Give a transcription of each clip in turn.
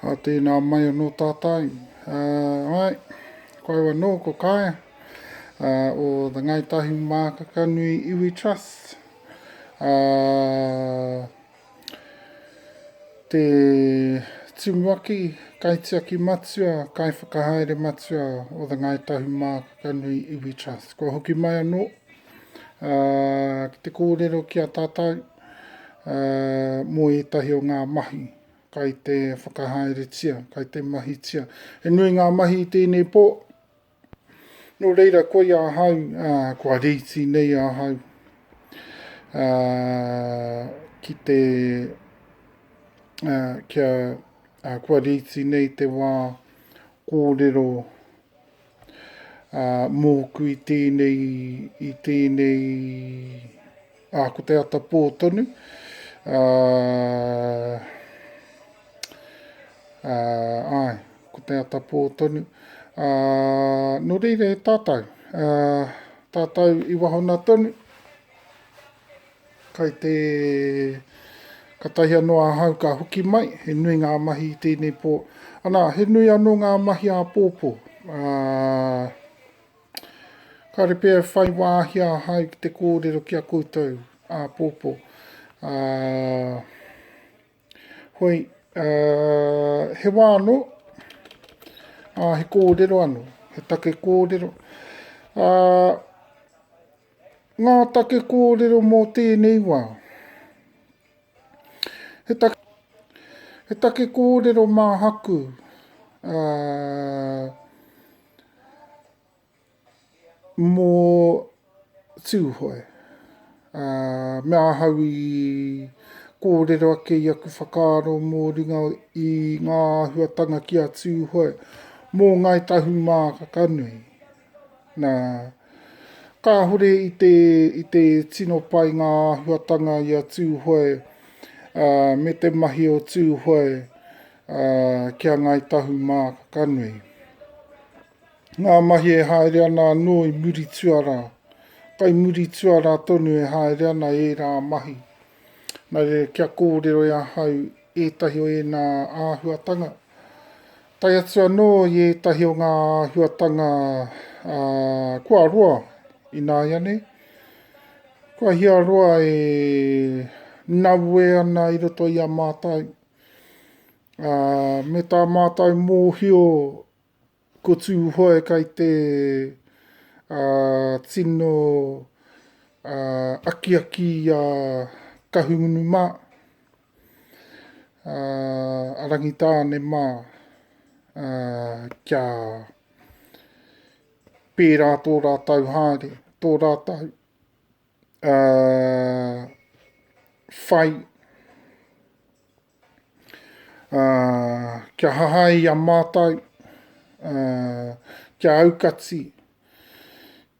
A tēnā mai anō tātai. Ai, koe wano ko kaya. O the Ngaitahi Mākakanui Iwi Trust. Te timuaki kaitiaki matua, kai whakahaere matua o the Ngaitahi Mākakanui Iwi Trust. Ko hoki mai anō. Ki te kōrero ki a tātai. Mō etahi o ngā mahi. Kai te whakahaere tia, kai te mahi tia. E nui ngā mahi i tēnei pō. No reira koe a hau, kua reiti nei a hau. Ki te, kua reiti nei te wā kōrero mōku i tēnei, ko te ata pōtonu. Ko te ata pōtonu. No reira e tātou. Tātou i wahona tonu. Kai te katahi anō a hau ka hoki mai. He nui ngā mahi i tēnei pō. Anā, he nui anō ngā mahi a pōpō. Ka repea whai wāhi a hau ki te kōrero ki a koutou a pōpō. Hoi, he wāno. He kōrero anō, he take kōrero. Ngā take kōrero mō tēnei wā. He take kōrero mā haku. Mō Tuhoe. Mea hau i kōrero ake i aku whakaaro mō ringa i ngā huatanga ki a Tuhoe. Mō Ngaitahi Mākakanui. Nā, ka hore i te tino pai ngā huatanga i a Tuhoe, me te mahi o Tuhoe kia Ngaitahi Mākakanui. Ngā mahi e haere ana anō i muri tuara. Kai muri tuara tonu e haere ana e rā mahi. Nā re kia kōrero e a hau ētahi o e nā āhuatanga. Tai atu anō i ētahi o ngā huatanga kua roa i nā iane. Kua hia roa e naue ana i roto i a mātai. Me tā mātai mōhio ko Tuhoe kai te tino aki a Kahungunu mā. Rangitane mā. Kia pērā tō rātau haere, tō rātau whai, kia hahai a mātai, kia aukati,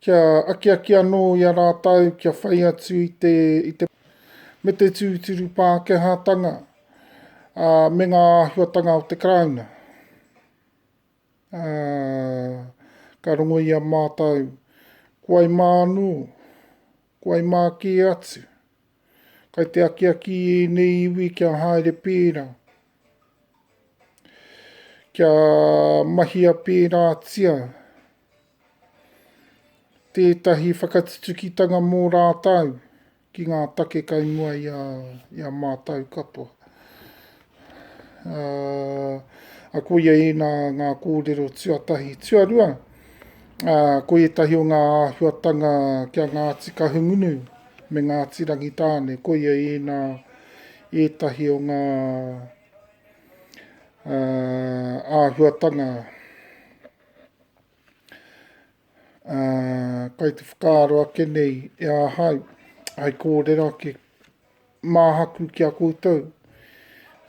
kia aki anō i a rātau, kia whai atu me te tūturu Pākehātanga, me ngā huatanga o te krauna. Ka rongo i a mātou, kuai mānu, kuai māke atu. Kai te aki e nei iwi kia haere pērā. Kia mahia pērā tia. Tētahi whakatutukitanga mō rātau ki ngā take kai mua i a mātou katoa. A koia e ngā kōrero tuatahi. Tuarua, ko etahi o ngā huatanga kia Ngāti Kahungunu me Ngāti Rangitane. Koia e etahi o ngā āhuatanga. Kai te whakaaro ake nei e a hau. Ai kōrero ake māhaku ki a koutou.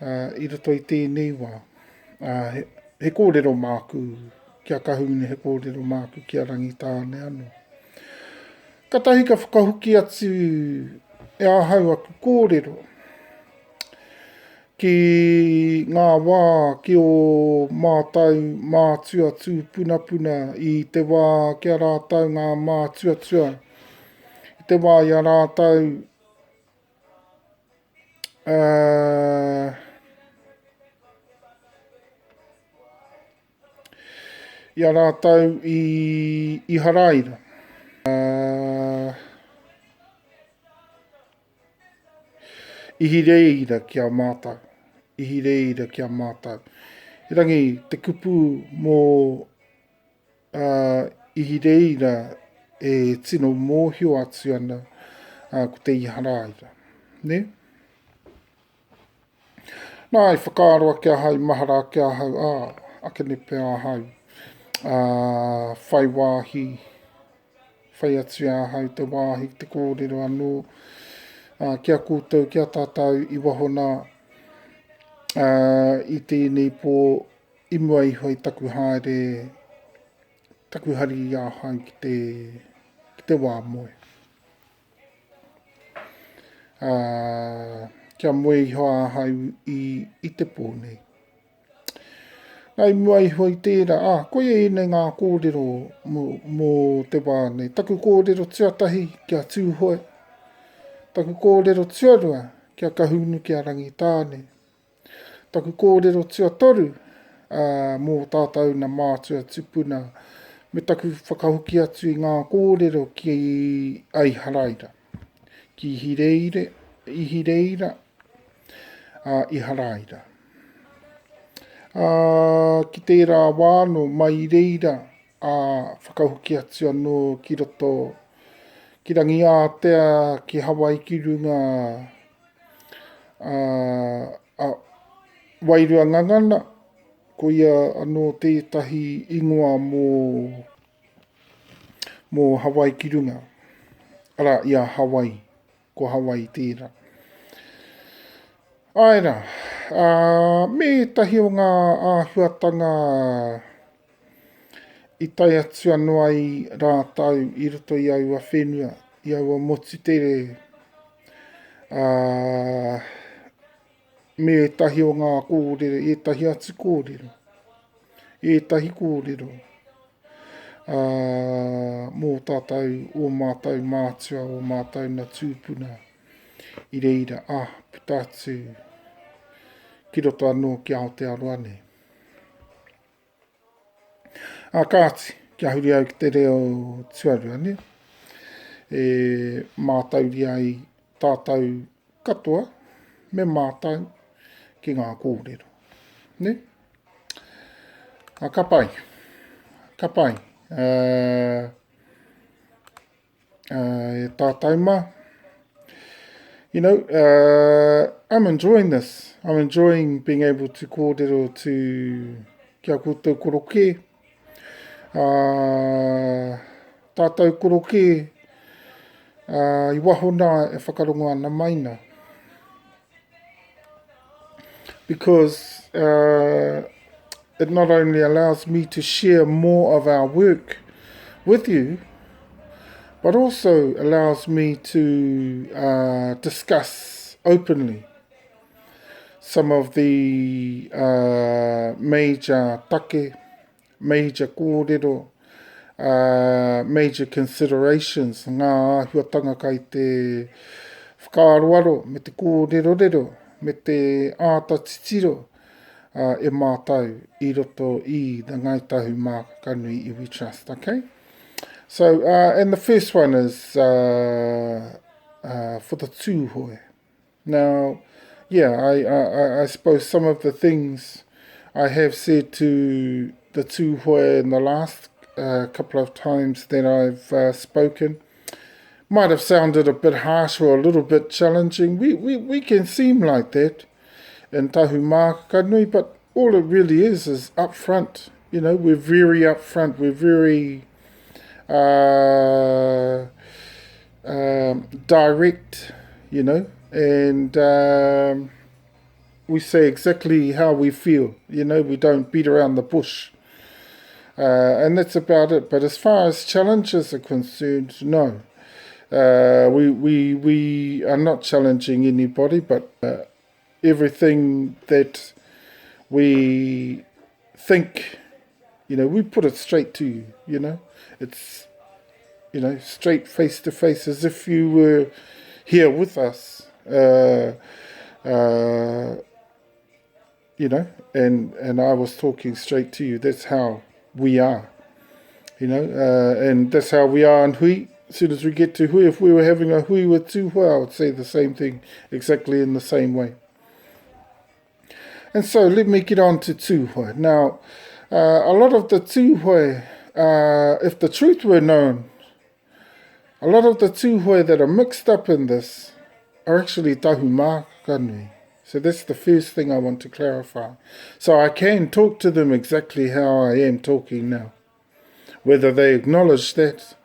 I roto i tēnei wā. He kōrero māku ki a Kahungunu, he kōrero māku ki a Rangitane anō. Ka tahi ka whakahuki atu e a hau aku kōrero. Ki ngā wā ki o mātau mātua tupuna i te wā ki a rātau ngā mātua. I te wā i a rātau Ia rātau i haraira. Ihi reira kia mātau. Ihi reira kia mātau. I rangi te kupu mō ihi reira e tino mōhio atu ana ko te i haraira. Ne? Nā i whakaaroa kia hau, mahara kia hau, ake ne pēr hau. Whai wāhi, whai atu a hau te wāhi, te kōrero anō. Kia koutou, kia tātou i wahona i tēnei pō i mua i hoi taku haere, taku hari i a hau ki te wā moe. Kia moe i hoa hau i te pōnei. Nai mua i hoi tērā, koe e nei ngā kōrero mō te wānei. Taku kōrero tuatahi kia Tuhoe. Taku kōrero tuarua kia Kahungunu kia Rangitane. Taku kōrero tuatoru mō tātou na maatua tupuna. Me taku whakahoki atu i ngā kōrero ki ai haraira. Ki ihi reira, i haraira. Ki tērā wāno mai reira whakahoki atu anō ki roto ki rangi ātea ki Hawaiki runga wairua ngangana ko ia anō tētahi ingoa mō Hawaiki runga. Ara, ia Hawaii, ko Hawaii tērā. Aira, me tahi o ngā āhuatanga i tai atu anō ai rātau i roto i aua whenua, i aua motu tere. Me tahi o ngā kōrero, e tahi atu kōrero. E tahi kōrero. Mō tātou o mātou mātua, o mātou na tūpuna. I reira, puta atu ki roto anō ki Aotearoa nei. Kāti, kia huri au ki te reo tuarua, ne? Mātauri ai tātou katoa, me mātau ki ngā kōrero, ne? Ka pai. Tātou mā. You know, I'm enjoying this. I'm enjoying being able to kōrero to kia koutou koroke. Tātou koroke i wahona e whakarongo ana maina. Because it not only allows me to share more of our work with you, but also allows me to discuss openly some of the major take, major kōrero, major considerations, ngā huatanga kai te whakaaroaro, me te kōrero rero, me te āta titiro, e mātau i roto i the ngaitahu mākanui i We Trust, okay? So, and the first one is for the Tuhoe. Now, yeah, I suppose some of the things I have said to the Tuhoe in the last couple of times that I've spoken might have sounded a bit harsh or a little bit challenging. We can seem like that in tahu mākanui, but all it really is upfront. You know, we're very upfront. We're very direct, you know, and we say exactly how we feel. You know, we don't beat around the bush. And that's about it. But as far as challenges are concerned, no. We are not challenging anybody, but everything that we think, you know, we put it straight to you, you know. It's, you know, straight face to face, as if you were here with us, you know, and I was talking straight to you. That's how we are. And that's how we are in hui. As soon as we get to hui, if we were having a hui with Tuhoe, I would say the same thing, exactly in the same way. And so let me get on to Tuhoe. Now, a lot of the Tuhoe, if the truth were known, a lot of the Tuhoe that are mixed up in this are actually tahu mākanui. So that's the first thing I want to clarify. So I can talk to them exactly how I am talking now, whether they acknowledge that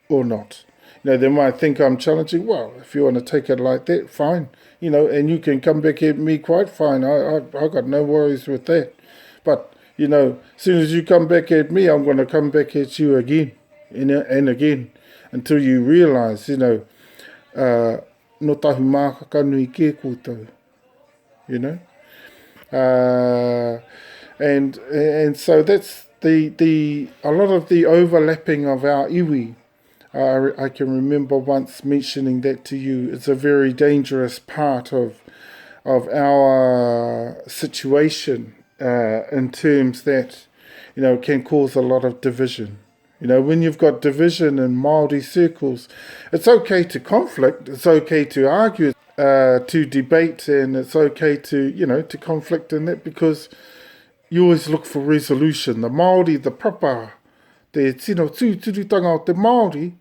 or not. They might think I'm challenging. Well, if you want to take it like that, fine. And you can come back at me quite fine. I got no worries with that. But, as soon as you come back at me, I'm going to come back at you again and again until you realise, no tahu mākanui ke koutou. And so that's a lot of the overlapping of our iwi. I can remember once mentioning that to you. It's a very dangerous part of our situation in terms that can cause a lot of division. When you've got division in Māori circles, it's okay to conflict, it's okay to argue, to debate, and it's okay to to conflict in that, because you always look for resolution. The Māori, the papa, te tūturutanga o te Māori,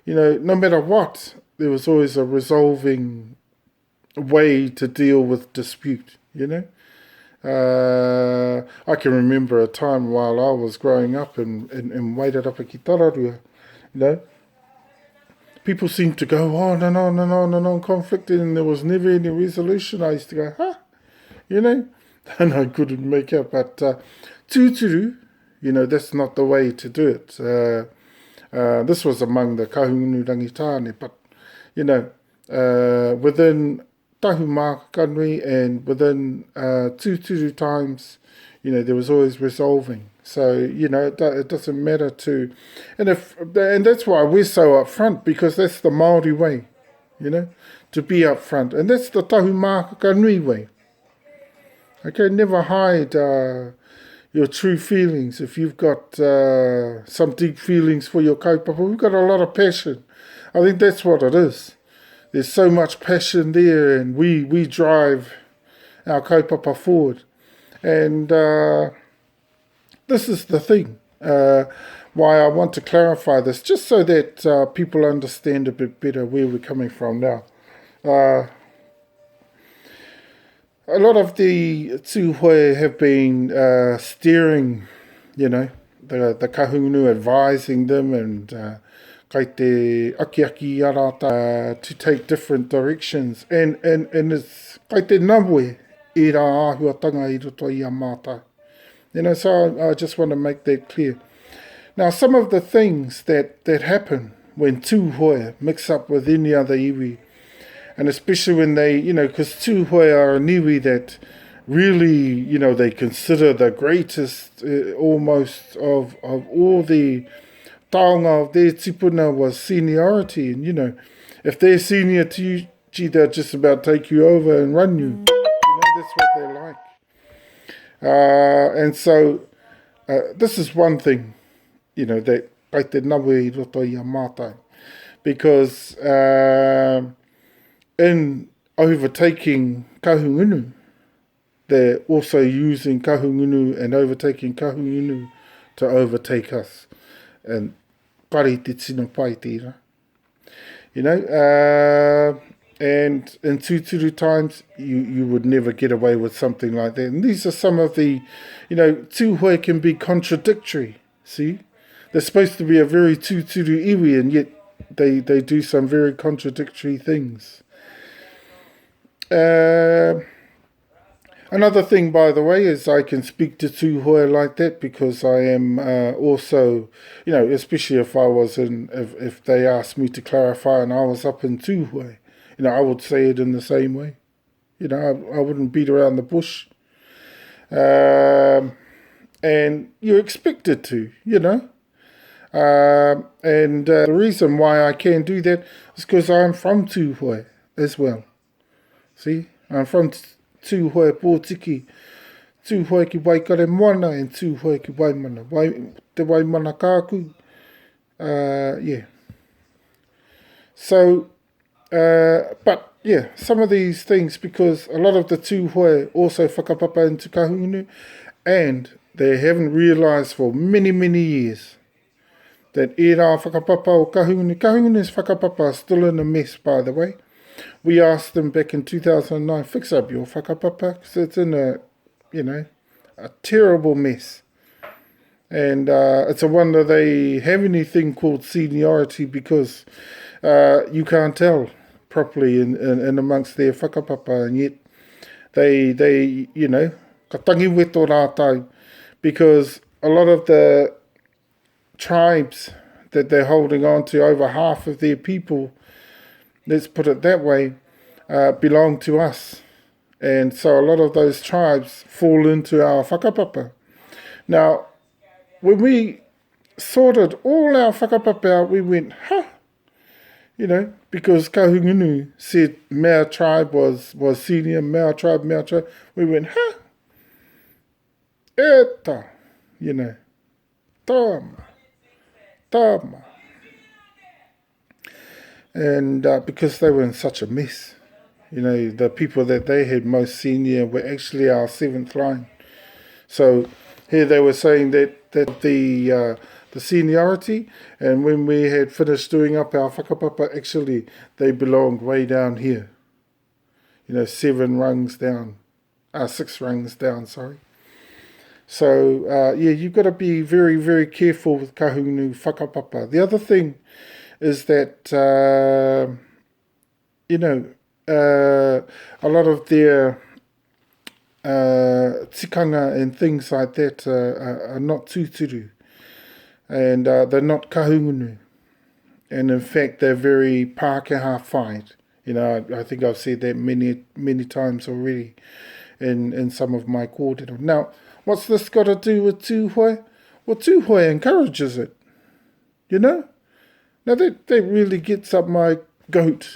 no matter what, there was always a resolving way to deal with dispute, I can remember a time while I was growing up in Wairarapa ki Tararua, people seemed to go on and on and on and on conflicting, and there was never any resolution. I used to go, and I couldn't make out. But tūturu, that's not the way to do it. This was among the Kahungunu Rangitane, but, within tahu mākanui and within tūturu times, there was always resolving. So, it doesn't matter to... And that's why we're so upfront, because that's the Māori way, to be upfront. And that's the tahu mākanui way. Okay, never hide your true feelings. If you've got some deep feelings for your kaupapa, we've got a lot of passion. I think that's what it is. There's so much passion there, and we drive our kaupapa forward. And this is the thing, why I want to clarify this, just so that people understand a bit better where we're coming from now. A lot of the Tuhoe have been steering, the Kahungunu, advising them, and kai te aki arata to take different directions. And it's kai te namue I rā āhuatanga I roto I a mātai. So I just want to make that clear. Now, some of the things that happen when Tuhoe mix up with any other iwi, and especially when they, because Tuhoe are an iwi that really, they consider the greatest almost of all the taonga of their tupuna was seniority. And, if they're senior to you, gee, they'll just about take you over and run you. That's what they're like. And so this is one thing, that kai te nawe I roto I a mātai. Because in overtaking Kahungunu, they're also using Kahungunu and overtaking Kahungunu to overtake us. And pari te tino pai tira. And in tūturu times, you would never get away with something like that. And these are some of the, Tuhoe can be contradictory, see? They're supposed to be a very tūturu iwi, and yet they do some very contradictory things. Another thing, by the way, is I can speak to Tuhoe like that because I am also, especially if I was if they asked me to clarify and I was up in Tuhoe, I would say it in the same way. I wouldn't beat around the bush. And you're expected to, And the reason why I can do that is because I'm from Tuhoe as well. See, I'm from Tuhoe Pōtiki. Tuhoe ki waikare moana and Tuhoe ki waimana. Te waimana kāku. Yeah. So, but yeah, some of these things, because a lot of the Tuhoe also whakapapa into Kahungunu, and they haven't realised for many, many years that e rā whakapapa o Kahungunu's whakapapa is still in a mess, by the way. We asked them back in 2009, fix up your whakapapa, because it's in a, a terrible mess. And it's a wonder they have anything called seniority, because you can't tell properly in amongst their whakapapa, and yet they ka tangi weto rātai, because a lot of the tribes that they're holding on to, over half of their people, let's put it that way, belong to us. And so a lot of those tribes fall into our whakapapa. Now, when we sorted all our whakapapa out, we went, because Kahungunu said Mea tribe was senior, Mea tribe. We went, eta, tama. And because they were in such a mess, the people that they had most senior were actually our seventh line. So here they were saying that the seniority, and when we had finished doing up our whakapapa, actually they belonged way down here. 6 rungs down, sorry. So, you've got to be very, very careful with Kahungunu whakapapa. The other thing is that, a lot of their tikanga and things like that are not tūturu. And they're not Kahungunu. And in fact, they're very Pākehā-whāit. I think I've said that many, many times already in some of my kōrero. Now, what's this got to do with Tuhoe? Well, Tuhoe encourages it, Now, that really gets up my goat,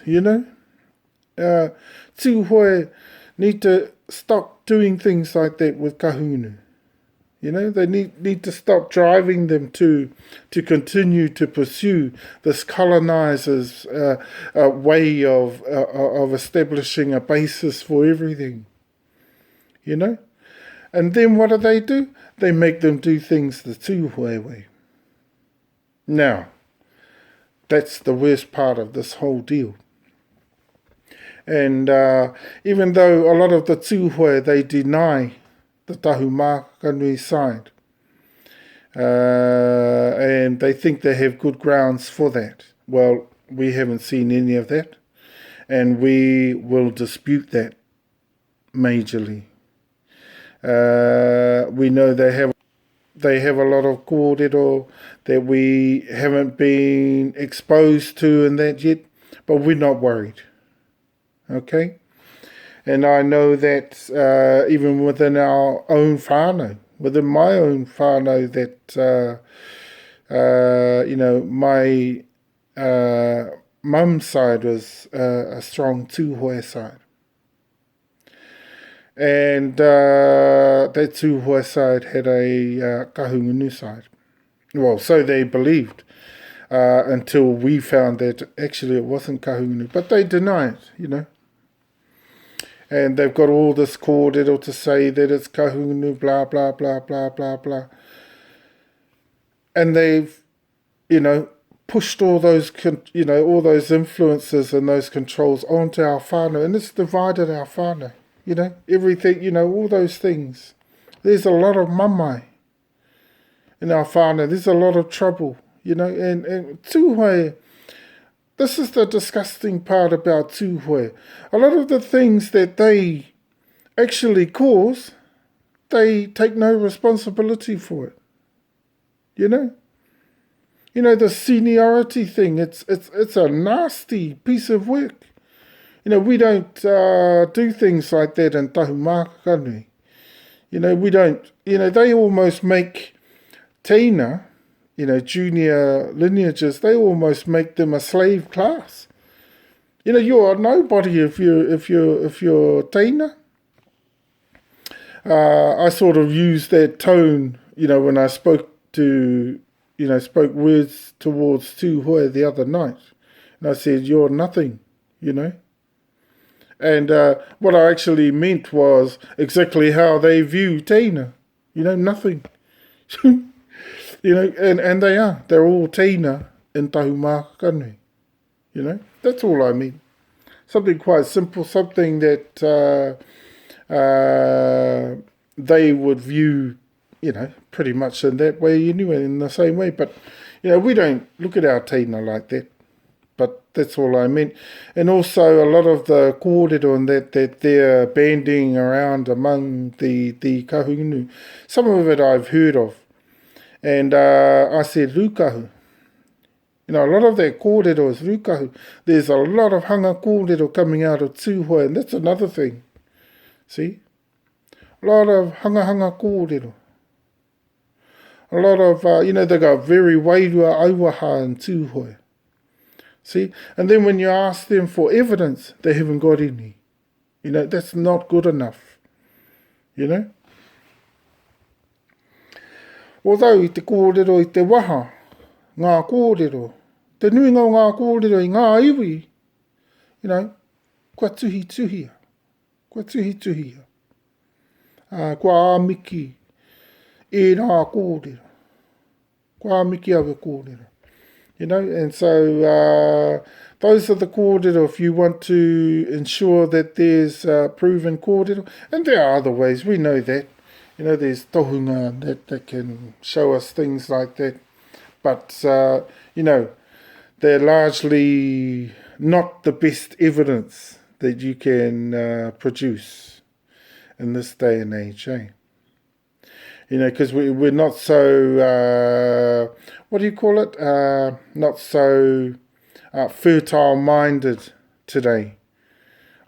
Tuhoe need to stop doing things like that with Kahungunu. They need to stop driving them to continue to pursue this colonizer's way of establishing a basis for everything. And then what do? They make them do things the Tuhoe way. Now, that's the worst part of this whole deal. And even though a lot of the Tuhoe, they deny the Tahumakanui side, and they think they have good grounds for that. Well, we haven't seen any of that, and we will dispute that majorly. We know they have a lot of kōrero that we haven't been exposed to and that yet, but we're not worried. Okay? And I know that even within our own whānau, within my own whānau, that, my mum's side was a strong Tuhoe side. And that Tuhoe side had a Kahungunu side. Well, so they believed until we found that actually it wasn't Kahungunu. But they deny it, And they've got all this kōrero to say that it's Kahungunu, blah, blah, blah, blah, blah, blah. And they've, pushed all those, all those influences and those controls onto our whānau. And it's divided our whānau, everything, all those things. There's a lot of mamai in our whānau. There's a lot of trouble, and Tuhoe. This is the disgusting part about Tuhoe. A lot of the things that they actually cause, they take no responsibility for it. The seniority thing, it's a nasty piece of work. We don't do things like that in Tahumakanui. We don't, they almost make Tina, junior lineages, they almost make them a slave class. You're a nobody if you're Tina. I sort of used that tone, when I spoke words towards Tuhoe the other night. And I said, you're nothing, And what I actually meant was exactly how they view Tina, nothing. And they are. They're all Tina in Tahumākakane, That's all I mean. Something quite simple, something that they would view, pretty much in that way anyway, in the same way. But, we don't look at our Tina like that. But that's all I meant. And also a lot of the kōrero and that they're banding around among the Kahungunu. Some of it I've heard of. And I said, rukahu. A lot of that kōrero is rukahu. There's a lot of hanga kōrero coming out of Tuhoe, and that's another thing. See? A lot of hanga kōrero. A lot of, they got very wairua auaha in Tuhoe. See? And then when you ask them for evidence, they haven't got any. That's not good enough. Although i te kōrero i te waha, ngā kōrero, te nuinga o ngā kōrero i ngā iwi, kua tuhia. Kua tuhia. Kua āmiki e ngā kōrero. Kua āmiki awe kōrero. And so those are the kōrero if you want to ensure that there's proven kōrero. And there are other ways, we know that. There's tohunga that can show us things like that. But, they're largely not the best evidence that you can produce in this day and age, because we're not so, what do you call it? Not so fertile-minded today.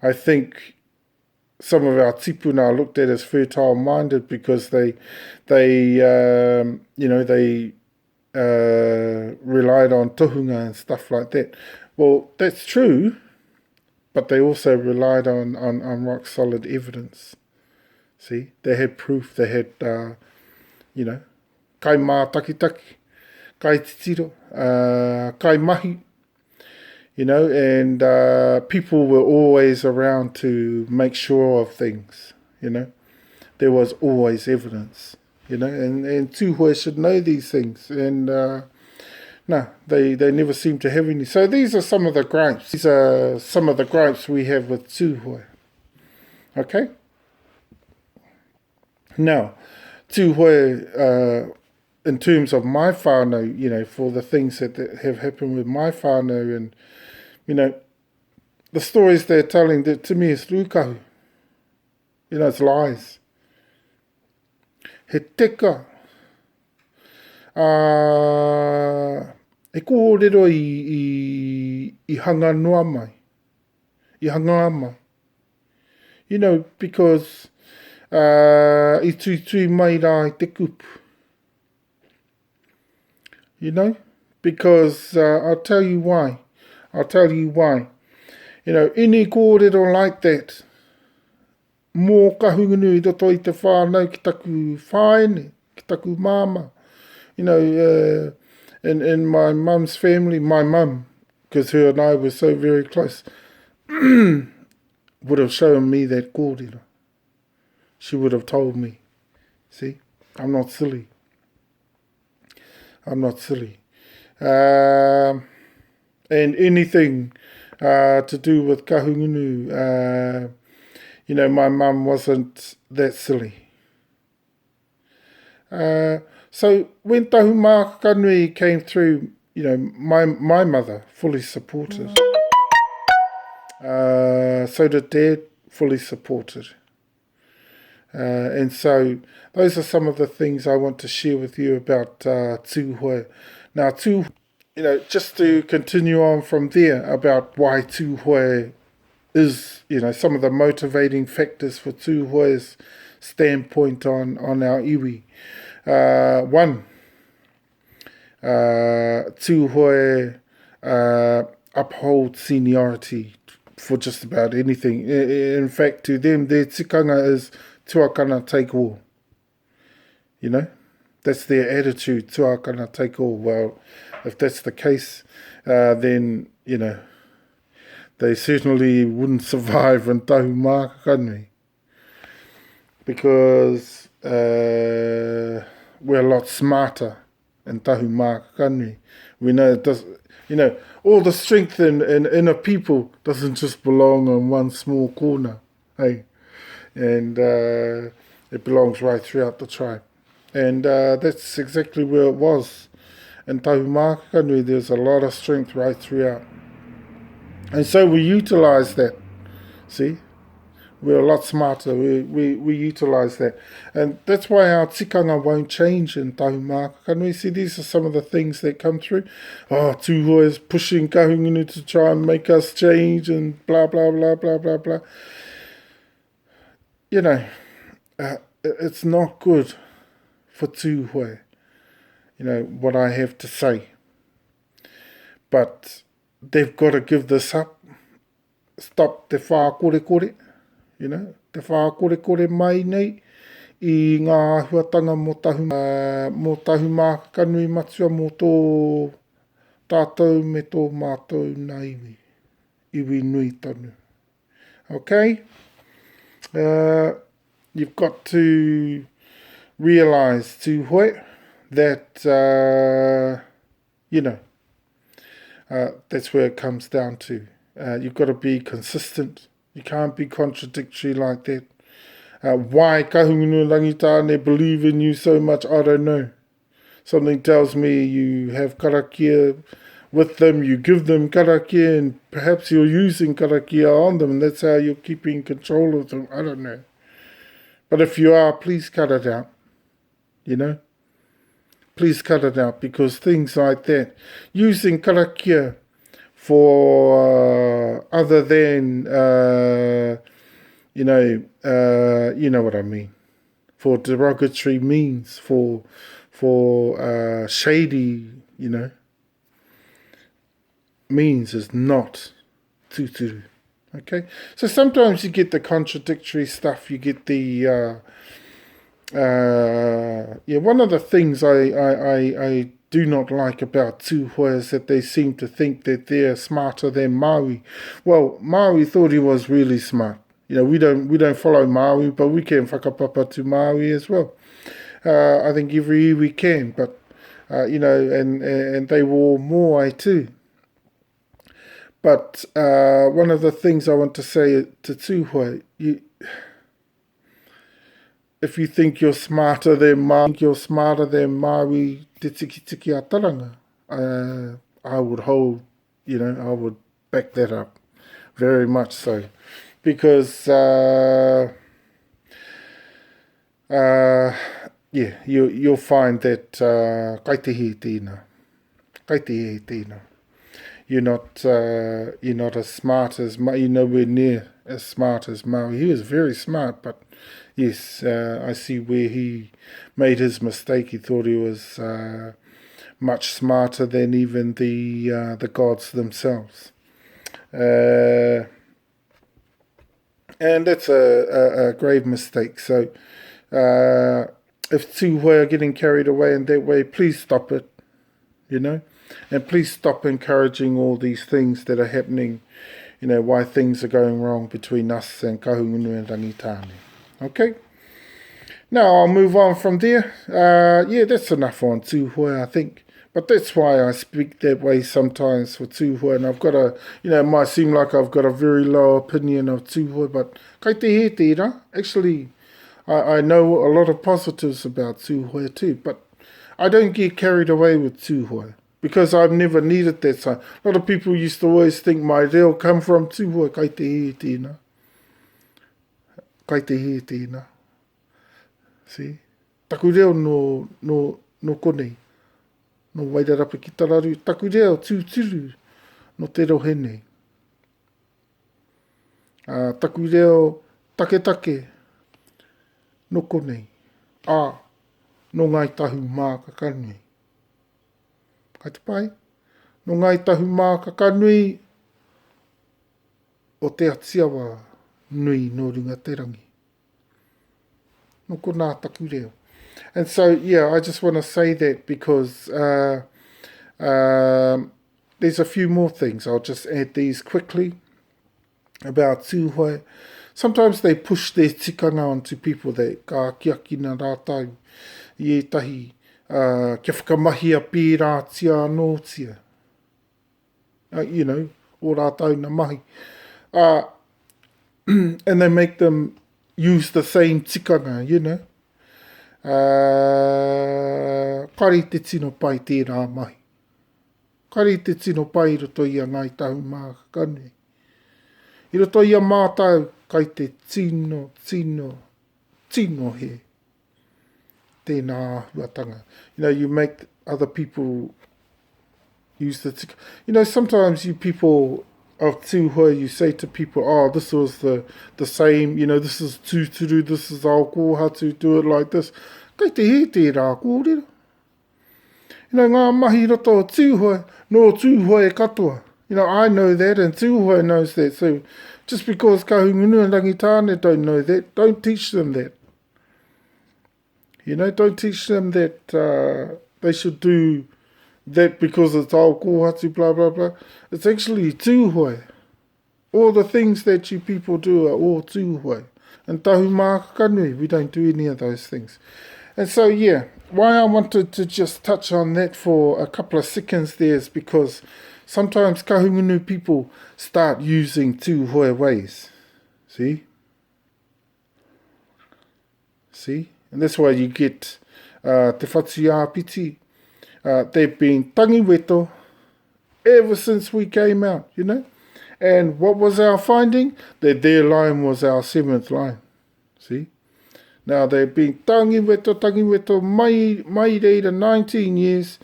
I think some of our tupuna are looked at as fertile-minded because they relied on tohunga and stuff like that. Well, that's true, but they also relied on rock-solid evidence. See, they had proof, they had, kai mā takitaki, kai titiro, kai mahi, and people were always around to make sure of things, There was always evidence, and Tuhoe should know these things, and no, they never seem to have any. So these are some of the gripes. These are some of the gripes we have with Tuhoe. Okay? Now, Tuhoe, in terms of my whānau, for the things that have happened with my whānau, and, the stories they're telling, that to me is rukahu. It's lies. He teka. E kōrero i hanga noa mai. I hanga mai. Because I tui mai rā I te kupu. Because I'll tell you why. Any kōrero like that, mō kahungunu I roto I te whānau ki taku whaene, ki taku māma. In my mum's family, my mum, because her and I were so very close, would have shown me that kōrero. She would have told me. See, I'm not silly. And anything to do with Kahungunu, my mum wasn't that silly. So when Tahumākakane came through, my mother fully supported. So did Dad, fully supported. And so those are some of the things I want to share with you about Tuhoe. Now, just to continue on from there about why Tuhoe is, some of the motivating factors for Tuhoe's standpoint on our iwi. One, Tuhoe upholds seniority for just about anything. In fact, to them, their tikanga is tuakana take all. You know, that's their attitude, tuakana take all. Well, if that's the case, then, you know, they certainly wouldn't survive in Tahumākakānui, because we're a lot smarter in Tahumākakānui. We know it does, you know, all the strength in a people doesn't just belong in one small corner, hey? And it belongs right throughout the tribe. And that's exactly where it was. In Tahumākakānui, there's a lot of strength right throughout. And so we utilize that, see? We're a lot smarter. We utilize that. And that's why our tikanga won't change in Tahumākakānui. See, these are some of the things that come through. Oh, Tuhoe is pushing Kahungunu to try and make us change and blah, blah, blah, blah, blah, blah. You know, it's not good for Tuhoe, you know, what I have to say. But they've got to give this up. Stop te whākore, you know, te whākore mai nei i ngā huatanga mō Tahumākakānui matua mō tō tātou me tō mātou na iwi nui tonu. Okay? You've got to realise, Tuhoe, that, you know, that's where it comes down to. You've got to be consistent. You can't be contradictory like that. Why Kahungunu and Rangitane believe in you so much, I don't know. Something tells me you have karakia with them, you give them karakia, and perhaps you're using karakia on them, and that's how you're keeping control of them. I don't know. But if you are, please cut it out. You know? Please cut it out, because things like that, using karakia for other than, you know what I mean, for derogatory means, for shady, you know, means is not tuturu. Okay? So sometimes you get the contradictory stuff, you get the, one of the things I do not like about Tuhoe is that they seem to think that they're smarter than Maui. Well, Maui thought he was really smart. You know, we don't follow Maui, but we can whakapapa to Maui as well. I think every year we can, but, you know, and they wore moai too. But one of the things I want to say to Tuhoe, if you think you're smarter than Maui, te tiki a taranga, I would hold, you know, I would back that up very much so. Because, you'll find that kaitihi tīna. You're not as smart as Maui, you're nowhere near as smart as Maui. He was very smart, but yes, I see where he made his mistake. He thought he was much smarter than even the gods themselves. And that's a grave mistake. So if Tuhoe are getting carried away in that way, please stop it, you know. And please stop encouraging all these things that are happening, you know, why things are going wrong between us and Kahungunu and Rangitane. Okay? Now I'll move on from there. That's enough on Tuhoe, I think. But that's why I speak that way sometimes for Tuhoe. And I've got it might seem like I've got a very low opinion of Tuhoe, but kai te he tērā. Actually, I know a lot of positives about Tuhoe too, but I don't get carried away with Tuhoe, because I've never needed that. So a lot of people used to always think my reo come from Tuhoe, kai te he tēnā. Kai te he tēnā. See? Taku reo no konei. No wairarapa ki tararu. Taku reo tūturu no te rohene. Taku reo take no konei. No ngai Tahumākakānui. Kai te pai? No ngai Tahumākakānui o te atiawa nui no runga te rangi. No ko nā taku reo. And so, yeah, I just want to say that because there's a few more things. I'll just add these quickly about Tuhoe. Sometimes they push their tikanga onto people that ka kiaki na rātau i etahi kia whakamahia pērā tia anō tia. You know, o rātau na mahi. And they make them use the same tikanga, you know. Kari te tino pai tērā mahi. Kari te tino pai roto i a ngai tahu mākakane. I roto i a mātau kai te tino he. Tēnā huatanga. You know, you make other people use the tikanga. You know, sometimes you people of Tuhoe, you say to people, oh, this was the same, you know, this is tūturu, this is ao kōhatu, do it like this. Kei te he tērā kōrero. You know, ngā mahi roto o Tuhoe, no Tuhoe katoa. You know, I know that and Tuhoe knows that. So just because Kahungunu and Rangitane don't know that, don't teach them that. You know, don't teach them that they should do that because it's ao kōhatu, blah, blah, blah. It's actually Tuhoe. All the things that you people do are all Tuhoe. And tahu mākakanui, we don't do any of those things. And so, yeah, why I wanted to just touch on that for a couple of seconds there is because sometimes Kahungunu people start using Tuhoe ways. See? And that's why you get te whatu piti. They've been tangiweto ever since we came out, you know. And what was our finding? That their line was our seventh line. See? Now they've been tangiweto, mai reira 19 years.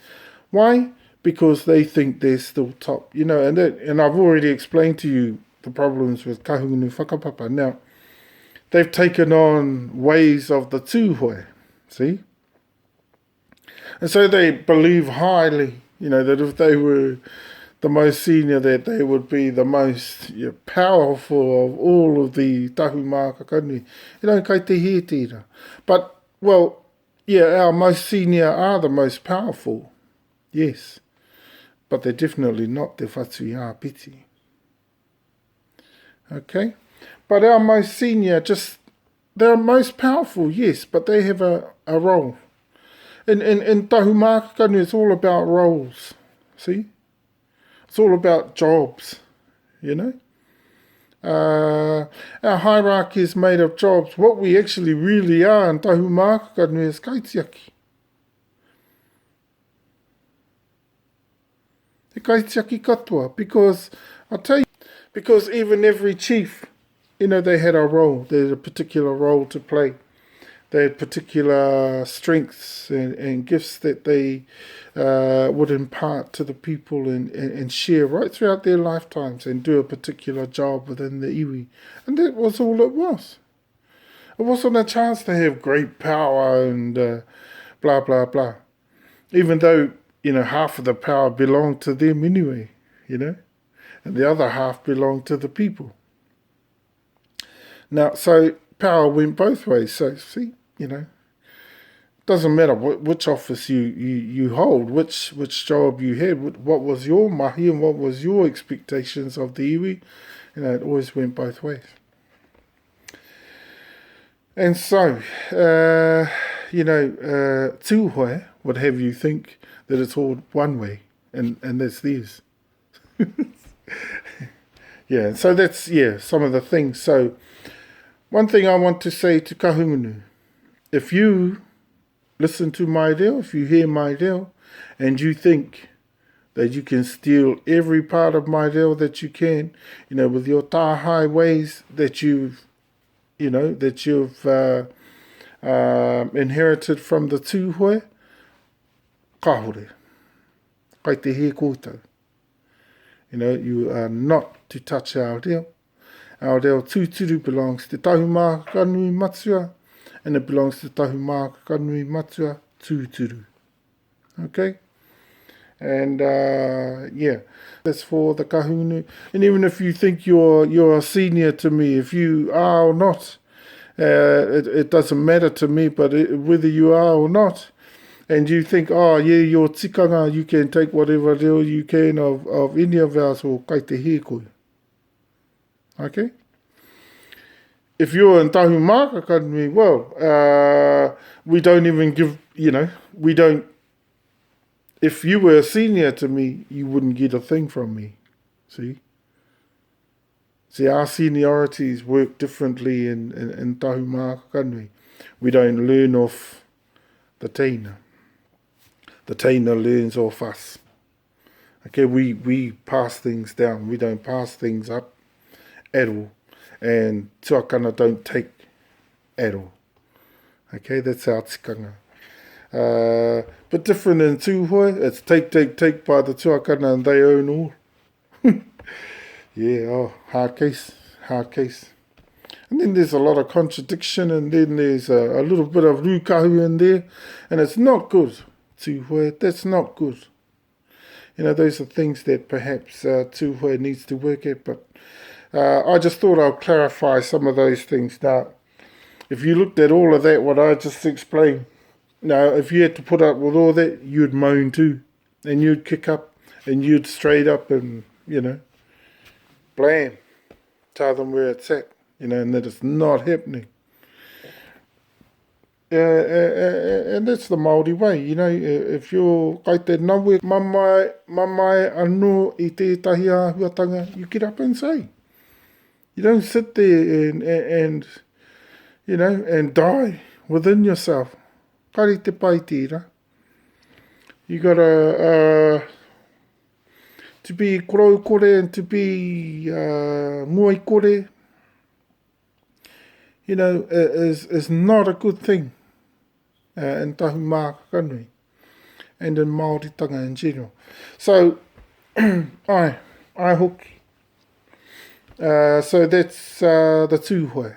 Why? Because they think they're still top, you know. And I've already explained to you the problems with Kahungunu whakapapa. Now, they've taken on ways of the Tuhoe, see? And so they believe highly, you know, that if they were the most senior, that they would be the most powerful of all of the tahu mākakani. You know, kei te he tira. But, well, yeah, our most senior are the most powerful, yes. But they're definitely not te whatu piti. Okay? But our most senior, they're most powerful, yes, but they have a role. In tahu mākakanu, it's all about roles, see? It's all about jobs, you know? Our hierarchy is made of jobs. What we actually really are in tahu mākakanu is kaitiaki. Te kaitiaki katoa, because, I'll tell you, because even every chief, you know, they had a role. They had a particular role to play. They had particular strengths and gifts that they would impart to the people and share right throughout their lifetimes and do a particular job within the iwi. And that was all it was. It wasn't a chance to have great power and blah, blah, blah. Even though, you know, half of the power belonged to them anyway, you know, and the other half belonged to the people. Now, so power went both ways. So, see, you know, doesn't matter which office you hold, which job you had, what was your mahi and what was your expectations of the iwi. You know, it always went both ways. And so, you know, Tuhoe would have you think that it's all one way, and that's theirs. Yeah, so that's, yeah, some of the things. So, one thing I want to say to Kahungunu, if you listen to my reo, if you hear my reo, and you think that you can steal every part of my reo that you can, you know, with your tāhai ways that you've, you know, that you've inherited from the Tuhoe, kahore, kai te he koutou. You know, you are not to touch our reo. Our reo tūturu belongs to tahu mākanui matua, and it belongs to tahu mākanui matua tūturu. Okay? And, yeah, that's for the kahungunu. And even if you think you're a senior to me, if you are or not, It doesn't matter to me, but whether you are or not, and you think, oh, yeah, you're tikanga, you can take whatever reo you can of any of ours, or kai te he koe. Okay? If you're in Tahumaka Academy, well, we don't even give, we don't, if you were a senior to me, you wouldn't get a thing from me. See? See, our seniorities work differently in Tahumaka Academy. We don't learn off the teina. The teina learns off us. Okay, we pass things down. We don't pass things up at all. And tuakana don't take at all. Okay, that's our tikanga. But different in Tuhoe, it's take by the tuakana and they own all. Yeah, hard case. And then there's a lot of contradiction, and then there's a little bit of rukahu in there, and it's not good. Tuhoe, that's not good. Those are things that perhaps Tuhoe needs to work at, but I just thought I'd clarify some of those things. Now, if you looked at all of that, what I just explained, now, if you had to put up with all that, you'd moan too, and you'd kick up, and you'd straight up and, blam, tell them where it's at, and that it's not happening. And that's the Māori way, if you're kai te nawe, mamai anō I tētahi āhuatanga, you get up and say. You don't sit there and die within yourself. Kari te pai tira. You gotta to be korau kore and to be muai kore, is not a good thing in Tahumaka Academy and in Māoritanga in general. So, I hook. So that's the Tuhoe.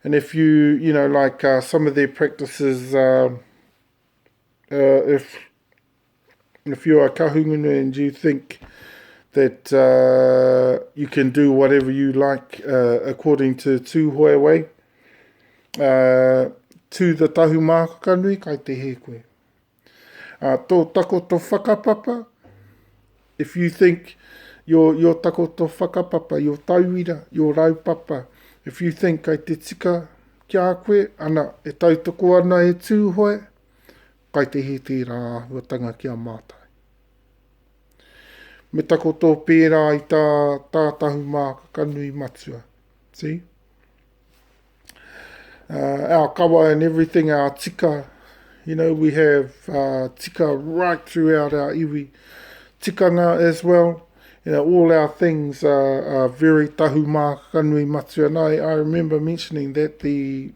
And if you, like some of their practices, if you're a kahungunu and you think that you can do whatever you like according to Tuhoe way, to the Tahumaka Academy, kai te he koe. Tō tako tō whakapapa, if you think your tako tō whakapapa, your tauira, your raupapa, if you think kai te tika kia koe, ana e tautoko ana e Tuhoe, kai te he tērā āhuatanga kia mātai. Me tako tō pērā I tā Tahumaka Academy matua. See? Our kawa and everything, our tika, we have tika right throughout our iwi. Tikanga as well. All our things are very Tahumaka Academy matua. And I remember mentioning that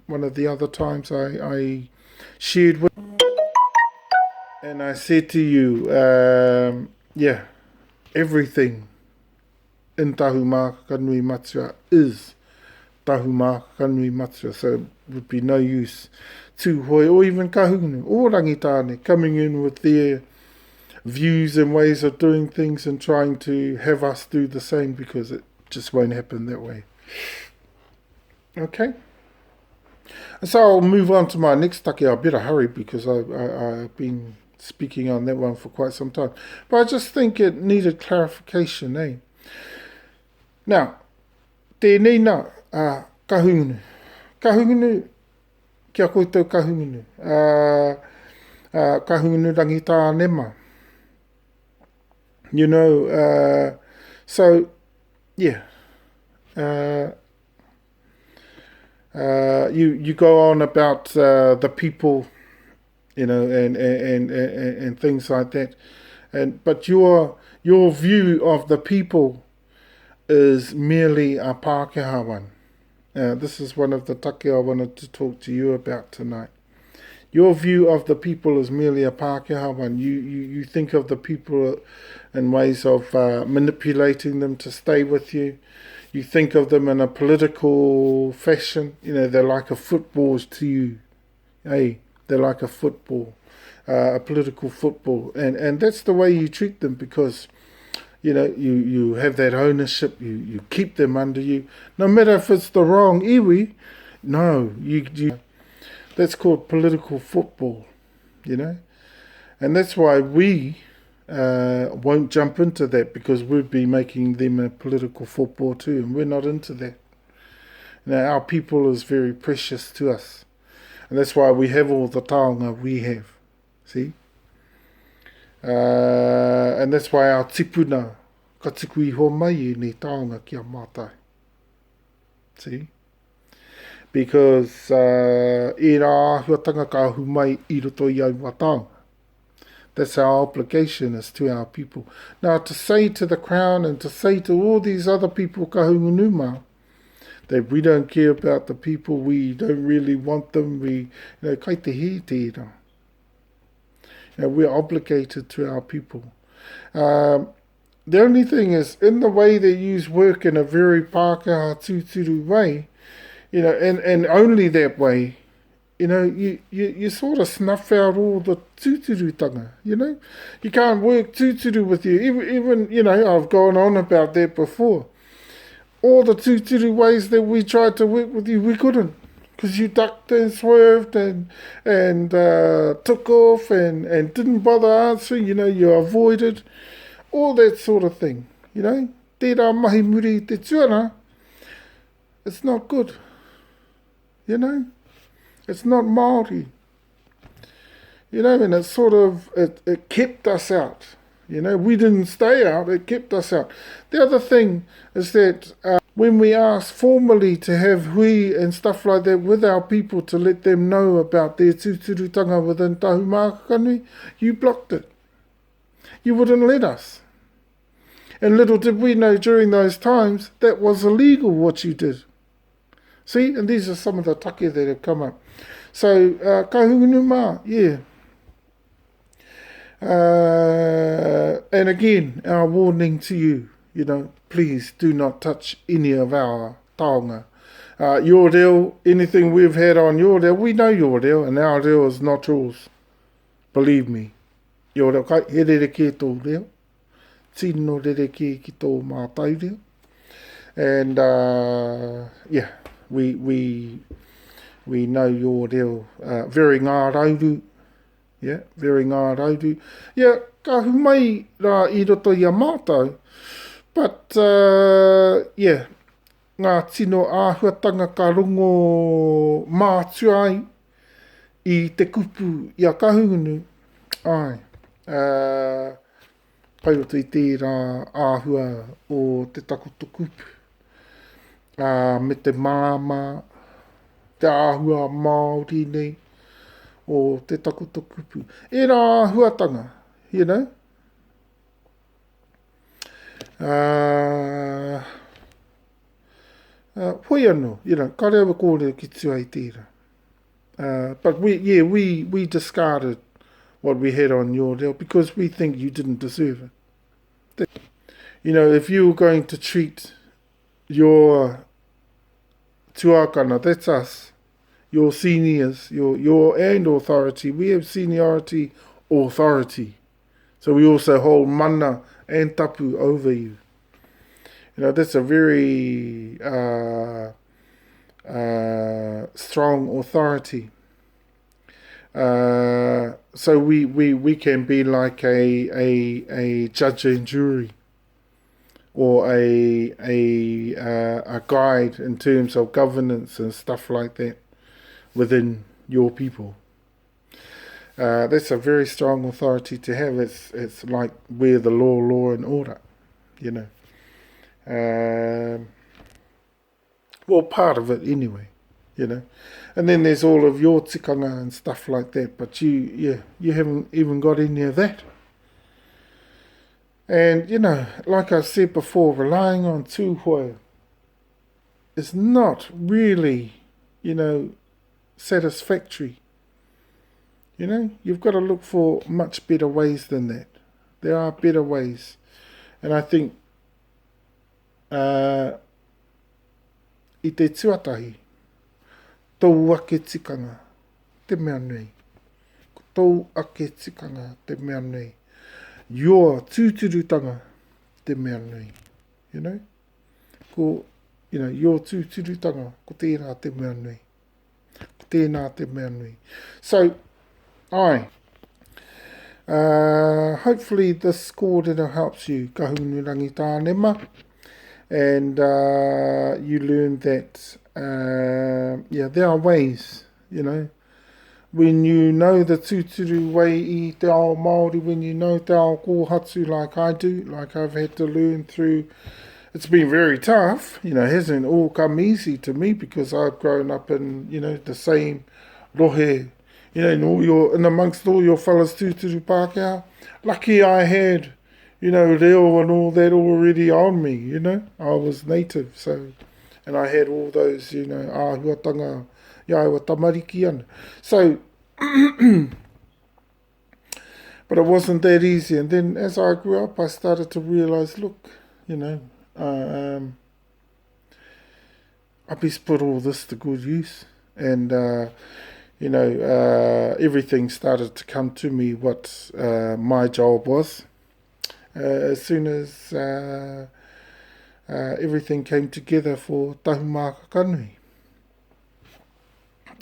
one of the other times I shared with. And I said to you, everything in Tahumaka Academy matua is Tahumaka Academy matua. So it would be no use Tuhoe or even Kahungunu or Rangitane coming in with their views and ways of doing things and trying to have us do the same, because it just won't happen that way. Okay? And so I'll move on to my next take. I better hurry because I've been speaking on that one for quite some time. But I just think it needed clarification, eh? Now, tēnei nā, kahungunu. Kahungunu, kia koutou kahungunu. Kahungunu Rangitane ma. So, yeah. You go on about the people, and things like that, but your view of the people is merely a Pākehā one. This is one of the take I wanted to talk to you about tonight. Your view of the people is merely a Pākehā one. You think of the people in ways of manipulating them to stay with you. You think of them in a political fashion. They're like a football to you. Hey, they're like a football, a political football. And that's the way you treat them, because, you have that ownership. You keep them under you. No matter if it's the wrong iwi, No, that's called political football, you know? And that's why we won't jump into that, because we'd be making them a political football too, and we're not into that. Now, our people is very precious to us. And that's why we have all the taonga we have. See? And that's why our tupuna, ka tiku iho mai e ni taonga kia mātai. See? Because e rā ahuatanga ka ahu mai I roto I au wataonga. That's our obligation is to our people. Now, to say to the Crown and to say to all these other people, Kahungunu mā, that we don't care about the people, we don't really want them, kai te he tērā. We're obligated to our people. The only thing is, in the way they use work in a very Pākehā tūturu way, and only that way, you sort of snuff out all the tūturutanga, You can't work tūturu with you. Even I've gone on about that before. All the tūturu ways that we tried to work with you, we couldn't. Because you ducked and swerved and took off and didn't bother answering, you avoided. All that sort of thing, Tērā mahi muri te tuana, it's not good, It's not Māori. And it sort of, it kept us out. We didn't stay out, it kept us out. The other thing is that when we asked formally to have hui and stuff like that with our people to let them know about their tūturutanga within Tahumākakanui, you blocked it. You wouldn't let us. And little did we know during those times that was illegal what you did. See, and these are some of the take that have come up. So, kahungunu mā, yeah. And again, our warning to you, please do not touch any of our taonga. Your reo, anything we've had on your reo, we know your reo, and our reo is not yours. Believe me. Your reo, kai, he rere ke tō reo. Tino rere ke ki tō mātai reo. And, yeah, we know your reo. Very ngā rauru. Yeah, very ngā rauru. Yeah, ka humai rā I roto I a mātou. But, yeah, ngā tino āhuatanga ka rongo mātua ai I te kupu I a kahungunu. Ai, pai roto I tērā āhua o te takoto kupu. Me te māma, te āhua Māori nei. O te takoto kupu. E rā huatanga, Hoi anō, ka rewa kōrero ki tua I tērā. But we discarded what we had on your reo because we think you didn't deserve it. If you were going to treat your tuakana, that's us, your seniors, your and authority. We have seniority, authority. So we also hold mana and tapu over you. That's a very strong authority. So we can be like a judge and jury, or a guide in terms of governance and stuff like that within your people. That's a very strong authority to have. It's like we're the law and order, Well, part of it anyway, And then there's all of your tikanga and stuff like that, but you haven't even got any of that. And, like I said before, relying on Tuhoe is not really, satisfactory. You've got to look for much better ways than that. There are better ways. And I think I te tuatahi, tau ake tikanga, te mea nui. Tau ake tikanga, te mea nui. Your tūturutanga, te mea nui. Your tūturutanga, ko tērā te mea nui. tēnā te mea nui. So, hopefully this kōrero helps you, Kahungunu Rangitane ma, and you learn that, there are ways, when you know the tūturu way I te ao Māori, when you know te ao kōhatu like I do, like I've had to learn through. It's been very tough, it hasn't all come easy to me because I've grown up in, the same rohe, in amongst all your fellas tūturu Pākehā. Lucky I had, reo and all that already on me, I was native, so, and I had all those, āhuatanga, Iaiwa tamariki ana. So, but it wasn't that easy. And then as I grew up, I started to realise, look, I best put all this to good use. And, everything started to come to me what my job was. As soon as everything came together for Tahumāka Kanui.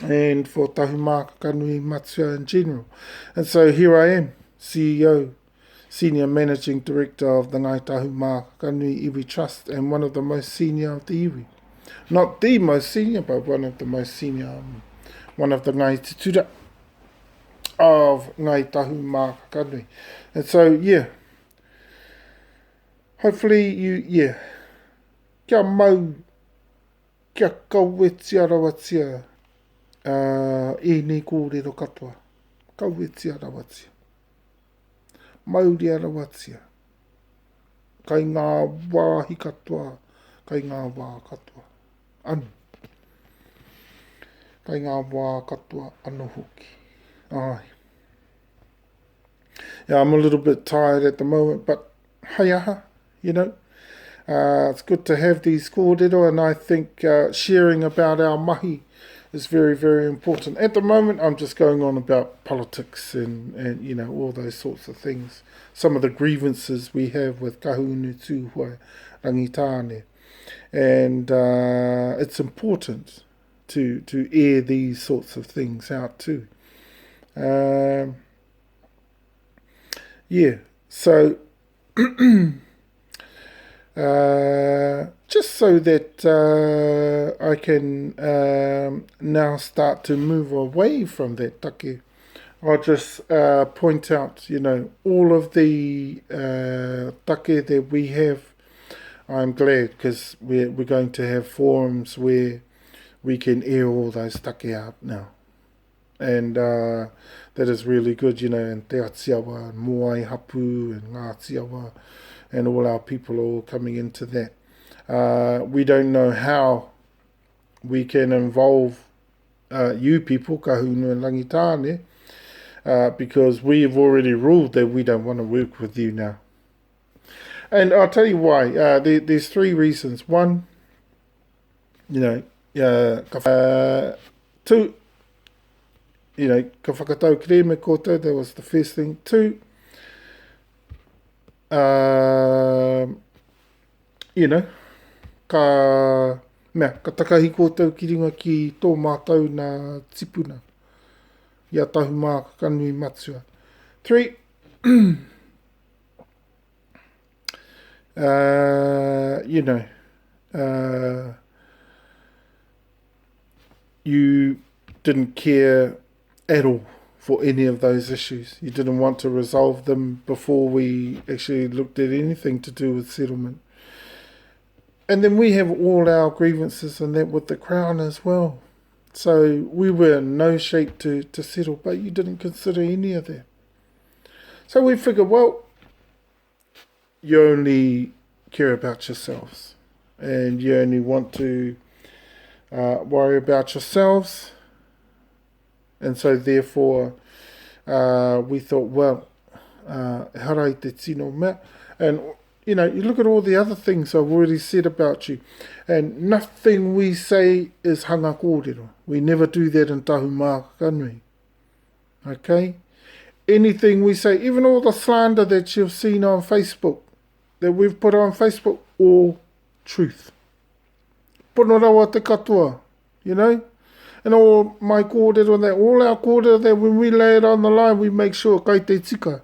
And for Tahumāka Kanui Matua in general. And so here I am, CEO, Senior Managing Director of the Ngai Tahumāka Kanui Iwi Trust, and one of the most senior of the iwi. Not the most senior, but one of the most senior, one of the Ngai Tutura of Ngai Tahumāka Kanui. And so, hopefully kia mau, kia kauetia rawatia, nei kōrero katoa. Kauetia rawatia. Mauria rawatia. Kai ngā wāhi katoa. Kai ngā wā katoa. Anu. Kai ngā wā katoa anu hoki. Ai. Yeah, I'm a little bit tired at the moment, but haiaha, it's good to have these kōrero, and I think sharing about our mahi is very, very important. At the moment, I'm just going on about politics and all those sorts of things. Some of the grievances we have with Kahungunu, Tuhoe, Rangitane. And it's important to air these sorts of things out too. So just so that I can now start to move away from that take, I'll just point out, all of the take that we have. I'm glad because we're going to have forums where we can air all those take out now. And that is really good, and Te Atiawa, and Moai Hapu, and Ngā Atiawa, and all our people are all coming into that. We don't know how we can involve you people, Kahungunu and Rangitane, because we've already ruled that we don't want to work with you now. And I'll tell you why. There's three reasons. One, two, ka whakatau kre me koutou, that was the first thing. Two, ka takahi koutou ki ringa ki tō mātou nā tipuna. Ia Tahumāka Kanui Matua. Three, you didn't care at all for any of those issues. You didn't want to resolve them before we actually looked at anything to do with settlement. And then we have all our grievances and that with the Crown as well. So we were in no shape to settle, but you didn't consider any of that. So we figured, well, you only care about yourselves and you only want to worry about yourselves. And so therefore we thought, well, harai te tino mea. And you look at all the other things I've already said about you, and nothing we say is hanga kōrero. We never do that in Tahumāka Kanui. Okay? Anything we say, even all the slander that you've seen on Facebook, that we've put on Facebook, all truth. Pono rawa te katoa, And all my kōrero there, all our kōrero there, when we lay it on the line, we make sure kai te tika.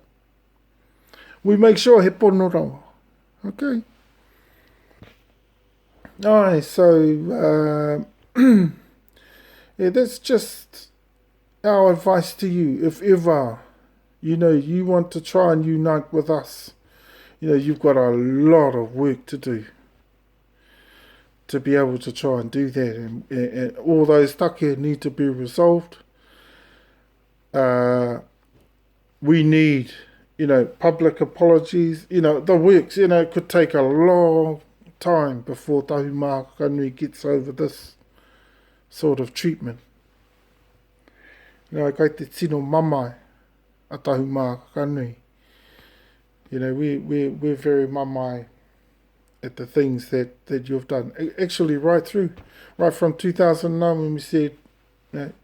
We make sure he pono rawa. Okay? Alright, so yeah, that's just our advice to you. If ever, you want to try and unite with us, you've got a lot of work to do to be able to try and do that. And all those take need to be resolved. We need, public apologies. The works, it could take a long time before Tahumākakānui gets over this sort of treatment. Kei te tino mamai a Tahumākakānui. We're very mamai at the things that you've done. Actually, right from 2009 when we said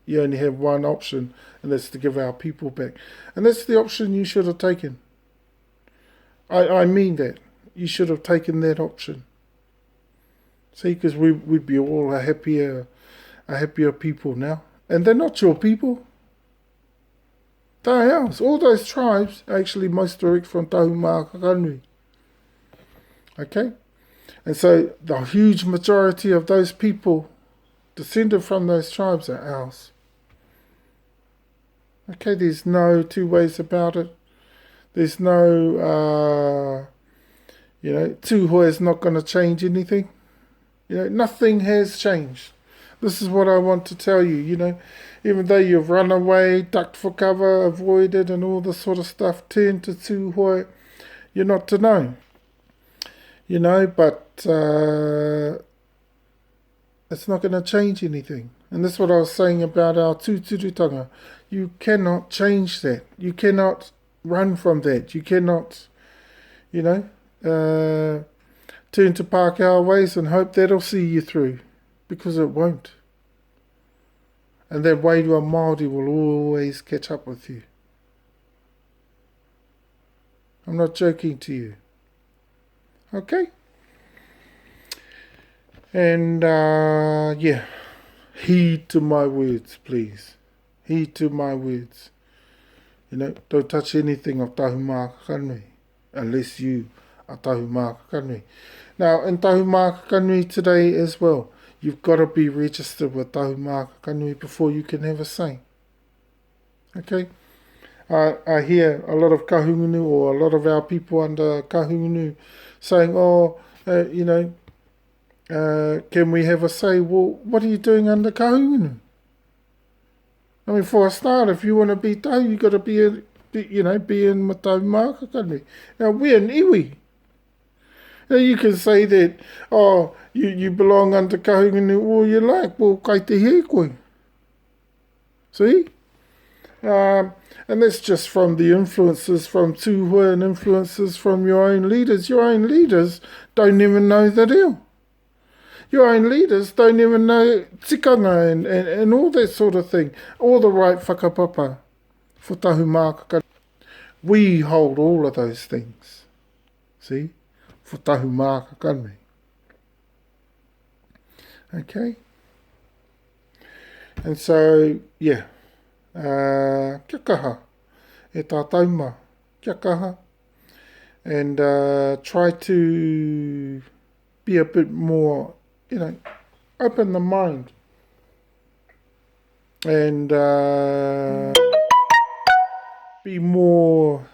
you only have one option, and that's to give our people back. And that's the option you should have taken. I mean that. You should have taken that option. See, because we'd be all a happier people now. And they're not your people. They're ours. All those tribes are actually most direct from Tahumākakānui. Okay? And so the huge majority of those people descended from those tribes are ours. Okay, there's no two ways about it. There's no, Tuhoe is not going to change anything. Nothing has changed. This is what I want to tell you, even though you've run away, ducked for cover, avoided and all this sort of stuff, turn to Tuhoe, you're not to know. But it's not going to change anything. And that's what I was saying about our tūturutanga. You cannot change that. You cannot run from that. You cannot, turn to Pākehā ways and hope that'll see you through, because it won't. And that wairua Māori will always catch up with you. I'm not joking to you. Okay? And, heed to my words, please. Heed to my words. Don't touch anything of Tahumākakānui unless you are Tahumākakānui. Now, in Tahumākakānui today as well, you've got to be registered with Tahumākakānui before you can have a say. Okay? I hear a lot of Kahungunu or a lot of our people under Kahungunu saying, can we have a say? Well, what are you doing under Kahungunu? I mean, for a start, if you want to be Tahu, you've got to be in Tahumākakānui. Now, we're an iwi. Now, you can say that, you belong under Kahungunu all you like. Well, kai te he koe. See? And that's just from the influences from Tuhoe and influences from your own leaders. Your own leaders don't even know the deal. Your own leaders don't even know tikanga and all that sort of thing. All the right whakapapa for Tahumākakānui. We hold all of those things. See? For Tahumākakānui. Okay? And so, kia kaha. E tā tauma. Kia kaha. And try to be a bit more, open the mind. And be more,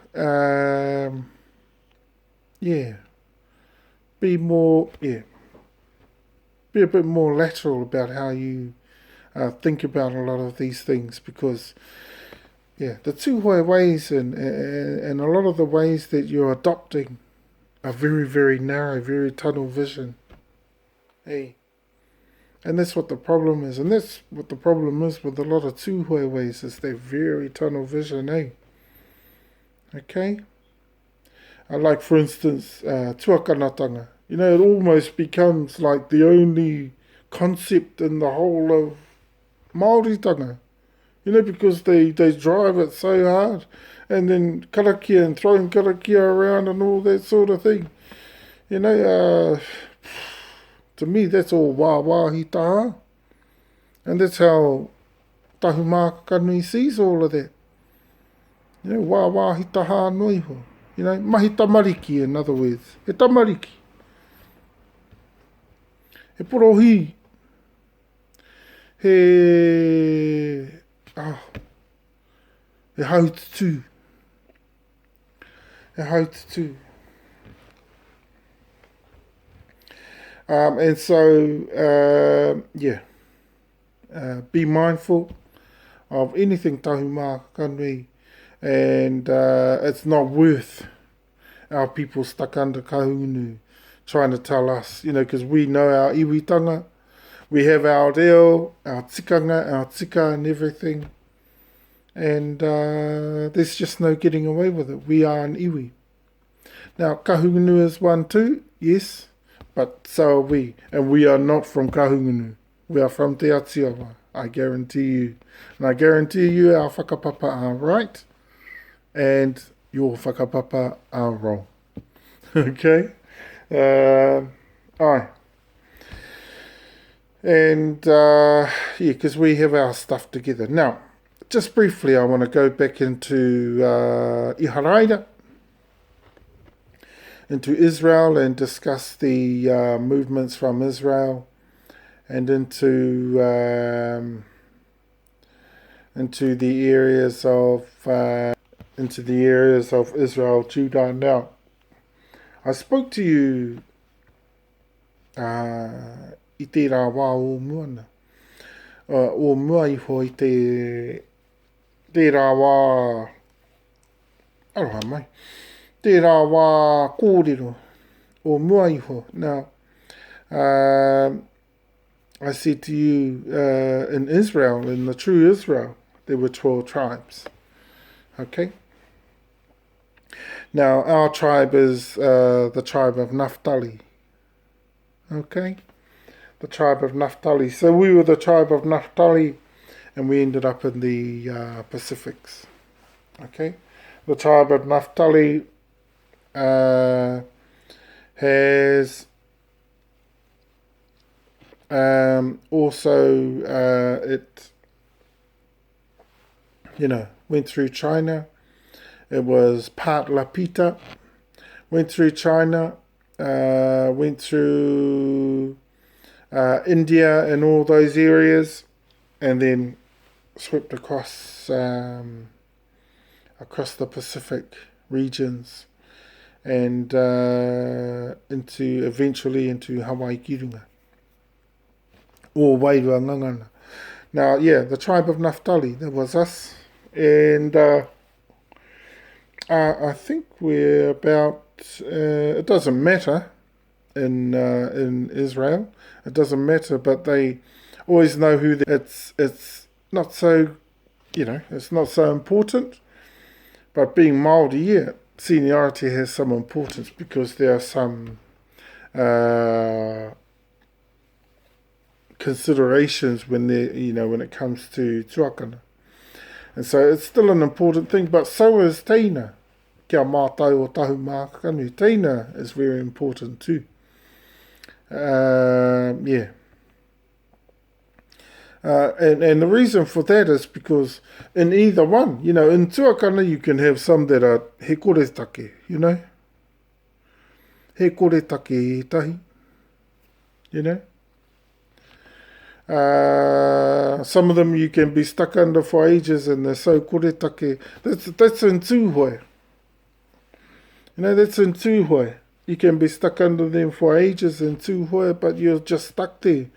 be a bit more lateral about how you think about a lot of these things, because the Tuhoe ways and a lot of the ways that you're adopting are very, very narrow, very tunnel vision. Hey, and that's what the problem is, and that's what the problem is with a lot of Tuhoe ways, is they're very tunnel vision, Okay? Like, for instance, tuakanatanga. It almost becomes like the only concept in the whole of Māoritanga. Because they drive it so hard, and then karakia and throwing karakia around and all that sort of thing. To me, that's all wāhi taha. And that's how Tahumāka Kanui sees all of that. You know, wā hi taha noi ho. You know, mahi tamariki, in other words. He tamariki. He porohi. He... Oh, he haututu. He haututu. And so, be mindful of anything tahumāka kanui, and it's not worth our people stuck under kahungunu trying to tell us, you know, because we know our iwitanga, we have our reo, our tikanga, our tika and everything, and there's just no getting away with it. We are an iwi. Now, kahungunu is one too, yes, but so are we, and we are not from Kahungunu. We are from Te Atiawa, I guarantee you. And I guarantee you our whakapapa are right, and your whakapapa are wrong. Okay? Aye. And, because we have our stuff together. Now, just briefly, I want to go back into Iharaira, into Israel, and discuss the movements from Israel, and into the areas of Israel, Judah. Now, I spoke to you I te rā wā o muana. O mua iho I te rā wā aroha mai. Te rā wā kōrero o mua iho. Now, I said to you, in Israel, in the true Israel, there were 12 tribes. Okay? Now, our tribe is the tribe of Naphtali. Okay? The tribe of Naphtali. So we were the tribe of Naphtali, and we ended up in the Pacifics. Okay? The tribe of Naphtali has also it, went through China. It was part Lapita, went through China, went through India and all those areas, and then swept across the Pacific regions, and eventually into Hawaiki. Or Wairua Ngangana. Now, the tribe of Naphtali, that was us. And I think we're about, it doesn't matter in Israel. It doesn't matter, but they always know who it's not so, it's not so important. But being Māori, seniority has some importance, because there are some considerations when it comes to tuakana. And so it's still an important thing, but so is teina. Kia mātai o tahumāka kanui. Teina is very important too. And the reason for that is because in either one, in tuakana you can have some that are he koretake, he koretake e tahi, some of them you can be stuck under for ages, and they're so koretake. That's in Tuhoe. That's in Tuhoe. You can be stuck under them for ages in Tuhoe, but you're just stuck there.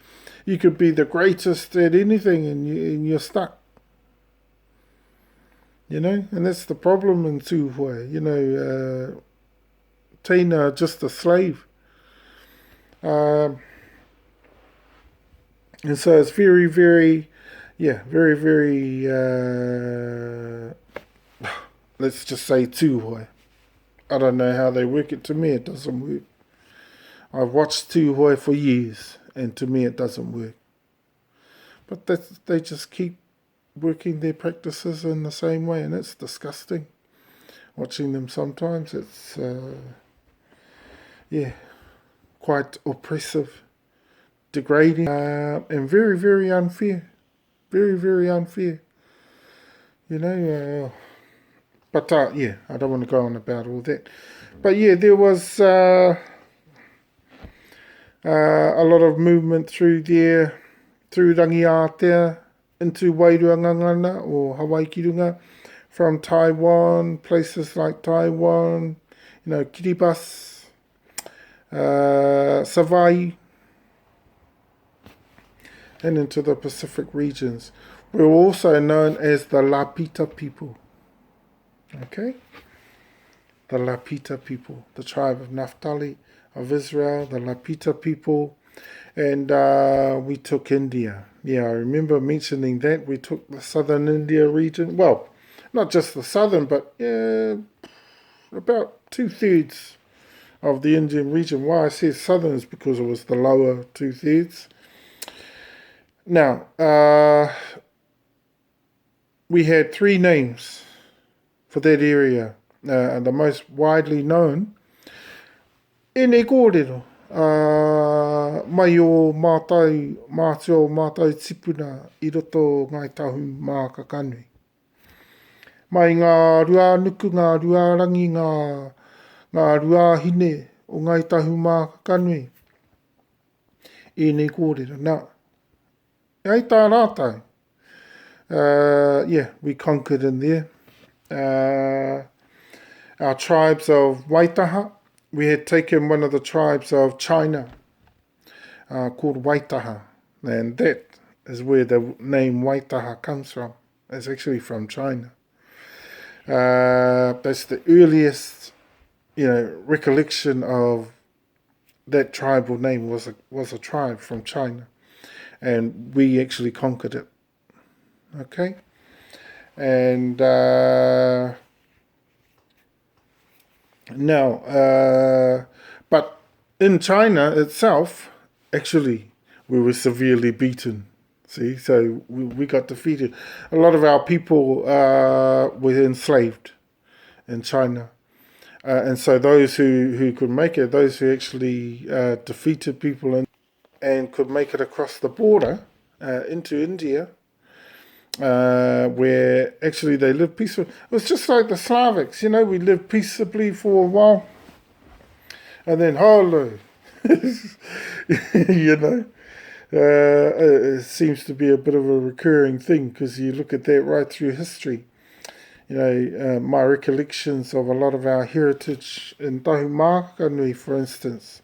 You could be the greatest at anything, and you're stuck. And that's the problem in Tuhoe. Teina just a slave. And so it's very, very, very, very, let's just say Tuhoe. I don't know how they work it. To me, it doesn't work. I've watched Tuhoe for years, and to me, it doesn't work. But they just keep working their practices in the same way, and it's disgusting. Watching them sometimes, it's, quite oppressive, degrading, and very, very unfair. Very, very unfair. You know, but yeah, I don't want to go on about all that. But yeah, there was a lot of movement through there, through Rangiatea, into Wairuangangana or Hawaiki runga, from Taiwan, places like Taiwan, Kiribati, Savai, and into the Pacific regions. We're also known as the Lapita people. Okay? The Lapita people, the tribe of Naphtali, of Israel, the Lapita people, and we took India. Yeah, I remember mentioning that. We took the southern India region. Well, not just the southern, but about 2/3 of the Indian region. Why I said southern is because it was the lower 2/3. Now, we had 3 names for that area. And the most widely known, Ene kōrero, mai o mātai tupuna I roto ngai tahu mā kakanui. Mai ngā rua nuku, ngā rua rangi, ngā rua hine o ngai tahu mā kakanui. Ene kōrero. Now, ai tā rātai. Yeah, we conquered in there. Our tribes of Waitaha, we had taken one of the tribes of China called Waitaha, and that is where the name Waitaha comes from. It's actually from China. That's the earliest, recollection of that tribal name was a tribe from China, and we actually conquered it. Okay, and now, but in China itself, actually, we were severely beaten. See, so we got defeated. A lot of our people were enslaved in China. And so those who could make it, those who actually defeated people and could make it across the border into India, where actually they lived peacefully. It was just like the Slavics, we lived peaceably for a while, and then hello, it seems to be a bit of a recurring thing, because you look at that right through history. My recollections of a lot of our heritage in Tahu Mākanui, for instance,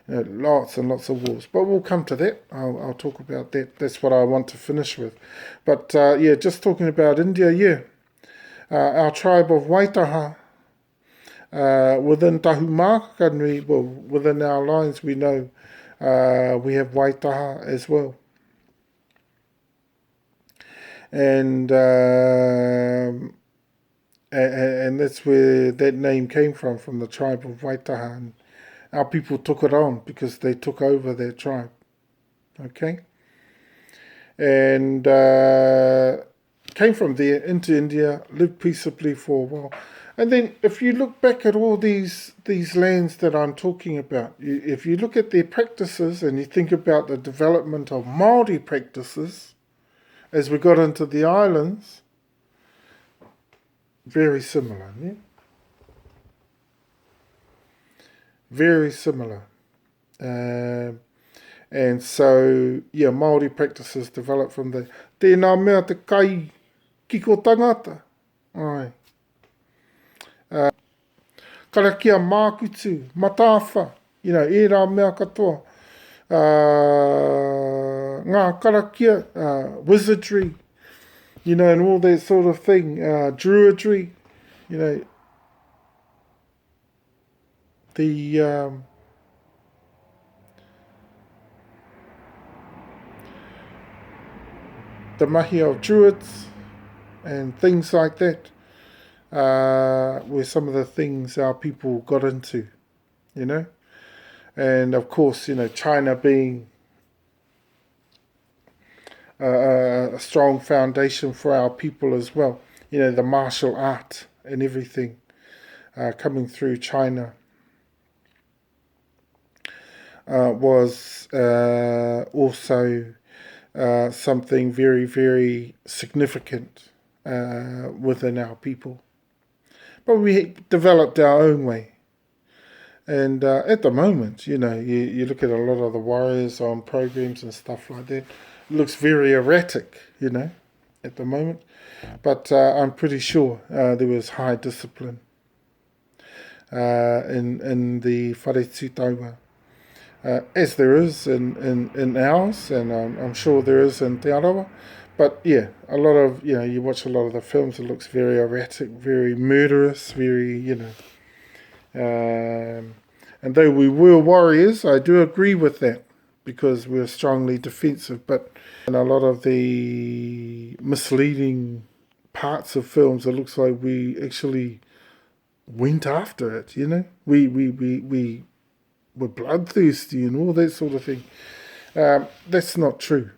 lots and lots of wars. But we'll come to that. I'll talk about that. That's what I want to finish with. But just talking about India, our tribe of Waitaha, within Tahu Mākanui, well, within our lines, we know we have Waitaha as well. And that's where that name came from the tribe of Waitaha. And our people took it on because they took over their tribe. Okay? And came from there into India, lived peaceably for a while. And then if you look back at all these lands that I'm talking about, if you look at their practices and you think about the development of Māori practices as we got into the islands, very similar, yeah? Very similar. And so, Māori practices developed from there. Tēnā mea te kai kiko tangata. Ai. Karakia mākutu, matāwha, ērā mea katoa. Ngā karakia, wizardry, and all that sort of thing, druidry, the mahi of druids and things like that were some of the things our people got into, and of course, China being a strong foundation for our people as well, the martial art and everything coming through China was also something very, very significant within our people. But we developed our own way. And at the moment, you look at a lot of the warriors on programs and stuff like that, it looks very erratic, at the moment. But I'm pretty sure there was high discipline in the whare tūtaua, as there is in ours, and I'm sure there is in Te Arawa. But yeah, a lot of, you watch a lot of the films, it looks very erratic, very murderous, very, and though we were warriors, I do agree with that, because we're strongly defensive. But in a lot of the misleading parts of films, it looks like we actually went after it, We were bloodthirsty and all that sort of thing. That's not true.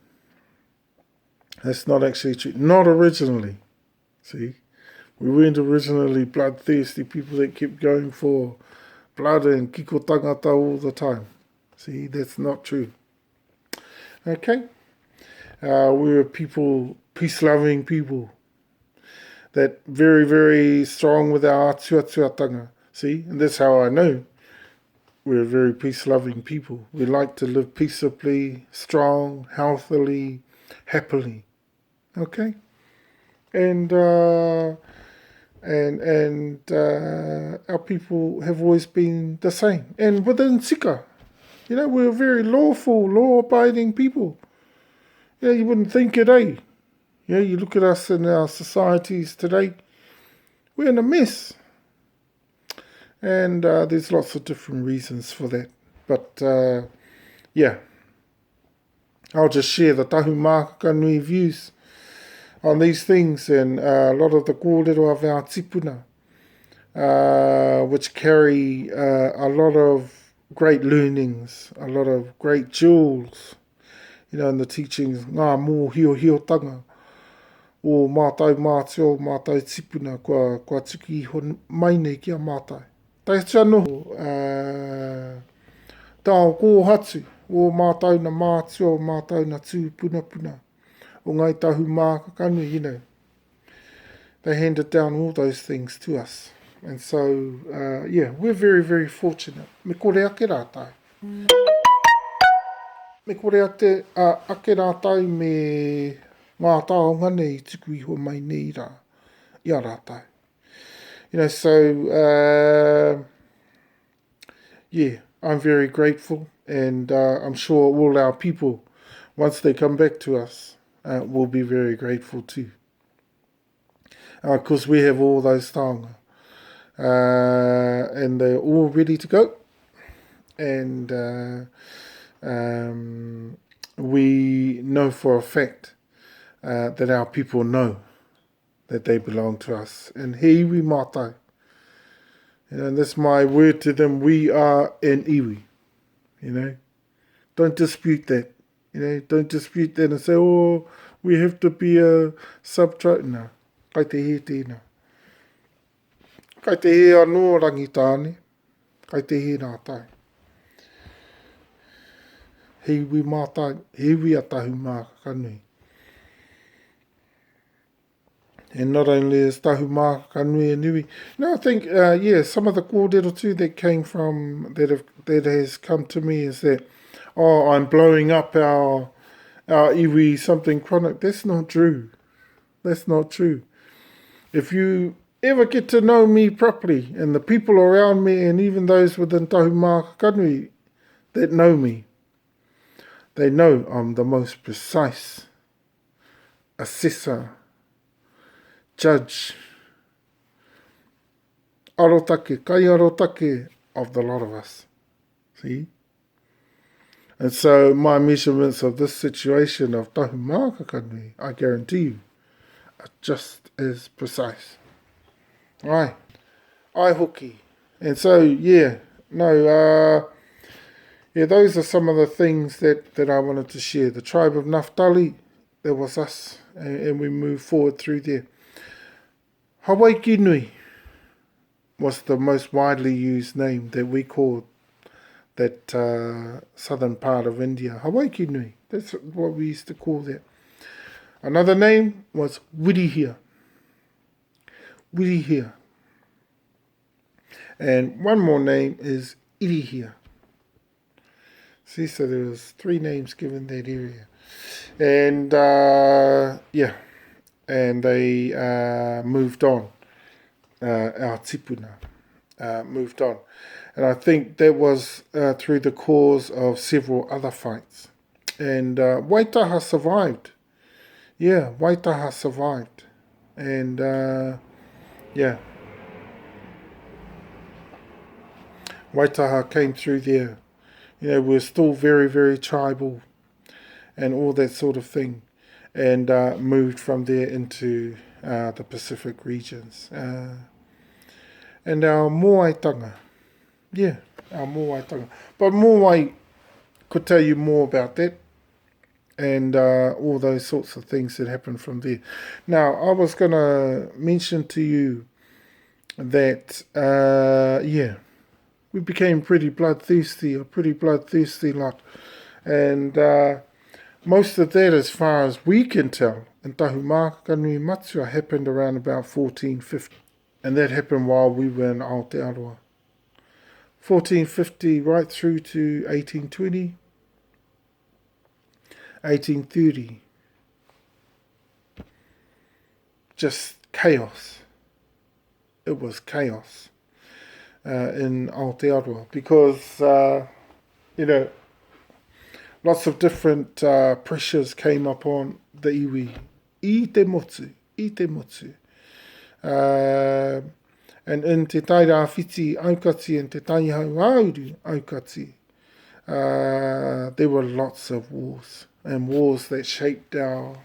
That's not actually true. Not originally. See? We weren't originally bloodthirsty people that kept going for blood and kiko tangata all the time. See, that's not true. Okay? We were people, peace-loving people, that very, very strong with our atuatuatanga. See? And that's how I know we're very peace-loving people. We like to live peaceably, strong, healthily, happily. Okay? And our people have always been the same. And within Sika, we're very lawful, law-abiding people. You wouldn't think it, eh? You look at us in our societies today, we're in a mess. And there's lots of different reasons for that. But, I'll just share the Tahu Mākakanui views on these things, and a lot of the korero of our tupuna, which carry a lot of great learnings, a lot of great jewels, in the teachings, ngā mō hio tanga, o mātai mātio, mātai tupuna, kua tuki iho mai nei kia mātai. Tai tia noho, tāo kōhatu, o mātai na mātio, mātai na tūpuna, o ngai tahu mākakanui, They handed down all those things to us. And so, we're very, very fortunate. Me kore ake rātai. Me kore ake rātai me ngā taonga nei tuku iho mai nei rā. Ia rātai. I'm very grateful, and I'm sure all our people, once they come back to us, will be very grateful too. Because we have all those taonga. And they're all ready to go. And we know for a fact that our people know that they belong to us. And hei iwi mātai. And that's my word to them. We are an iwi. Don't dispute that. Don't dispute that and say, we have to be a subtribe. No. Kai te he tēnā. Kai te he anō Rangitane. Kai te he nā tai. Hei iwi mātai. Hei iwi a tahu mākakanui. And not only is tahu mākakanui and iwi. I think, some of the kōrero too that came from, that has come to me is that, I'm blowing up our iwi something chronic. That's not true. That's not true. If you ever get to know me properly, and the people around me, and even those within tahu mākakanui that know me, they know I'm the most precise assessor, judge, arotake, kai arotake of the lot of us. See? And so my measurements of this situation of tahu mākakanui, I guarantee you, are just as precise. Ai hoki. And so, those are some of the things that I wanted to share. The tribe of Naphtali, that was us, and we move forward through there. Hawaiki was the most widely used name that we called that southern part of India. Hawaiki nui, that's what we used to call that. Another name was Wirihia. Wirihia. And one more name is Irihia. See, so there was 3 names given that area. And, and they moved on. Our tipuna moved on. And I think that was through the cause of several other fights. And Waitaha survived. Yeah, Waitaha survived. And, Waitaha came through there. We're still very, very tribal and all that sort of thing. And moved from there into the Pacific regions. And our moaitanga. Yeah, our moaitanga. But Moai could tell you more about that. And all those sorts of things that happened from there. Now, I was going to mention to you that, we became a pretty bloodthirsty lot. And most of that, as far as we can tell, in Tahumakanui Matua happened around about 1450. And that happened while we were in Aotearoa. 1450 right through to 1820. 1830, just chaos. It was chaos in Aotearoa because, lots of different pressures came upon the iwi. I te motu. And in te taira whiti aukati and te taihau auru aukati, there were lots of wars. And wars that shaped our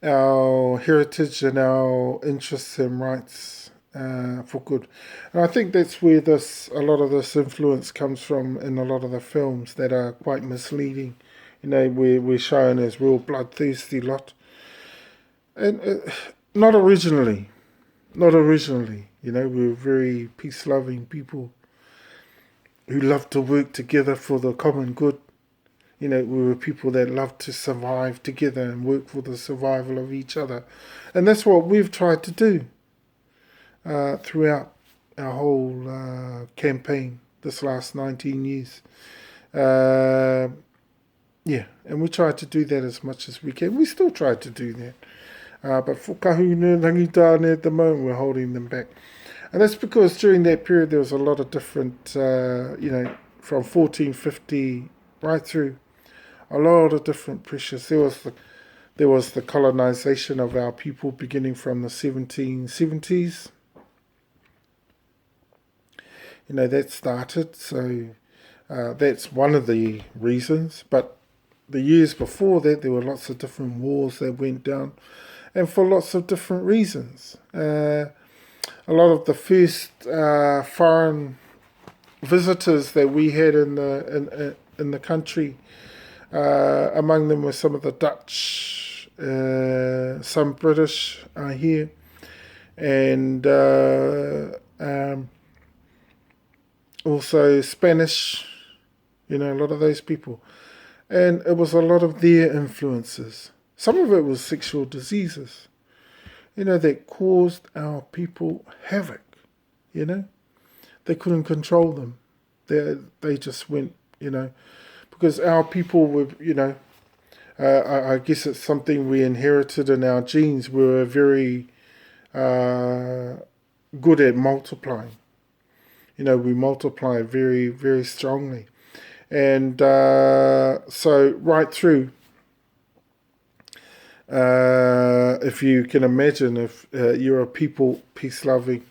heritage and our interests and rights for good. And I think that's where a lot of this influence comes from in a lot of the films that are quite misleading. We're shown as real bloodthirsty lot. And not originally. We were very peace-loving people who loved to work together for the common good. We were people that loved to survive together and work for the survival of each other. And that's what we've tried to do throughout our whole campaign this last 19 years. And we tried to do that as much as we can. We still try to do that. But for Kahungunu and Rangitane at the moment, we're holding them back. And that's because during that period there was a lot of different, from 1450 right through, a lot of different pressures. There was the colonization of our people beginning from the 1770s. That started, so that's one of the reasons. But the years before that, there were lots of different wars that went down, and for lots of different reasons. A lot of the first foreign visitors that we had in the country, among them were some of the Dutch, some British are here, and also Spanish, a lot of those people. And it was a lot of their influences. Some of it was sexual diseases, that caused our people havoc, They couldn't control them. They just went, because our people were, I guess it's something we inherited in our genes. We were very good at multiplying. We multiply very, very strongly. And so right through, if you can imagine, if you're a people, peace-loving,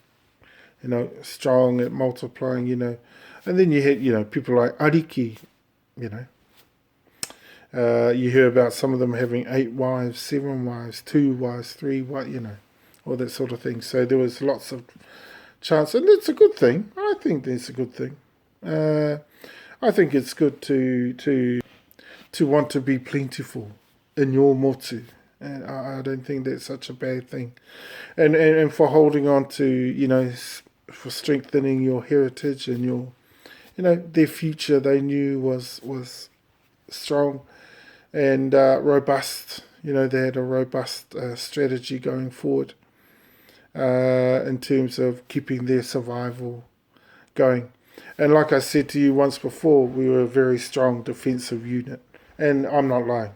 strong at multiplying, and then you had, people like Ariki, you hear about some of them having 8 wives, 7 wives, 2 wives, 3 wives, all that sort of thing. So there was lots of chance, and it's a good thing. I think it's a good thing. I think it's good to want to be plentiful in your motu. And I don't think that's such a bad thing. And for holding on to, for strengthening your heritage and your, their future they knew was strong and robust. They had a robust strategy going forward in terms of keeping their survival going. And like I said to you once before, we were a very strong defensive unit. And I'm not lying,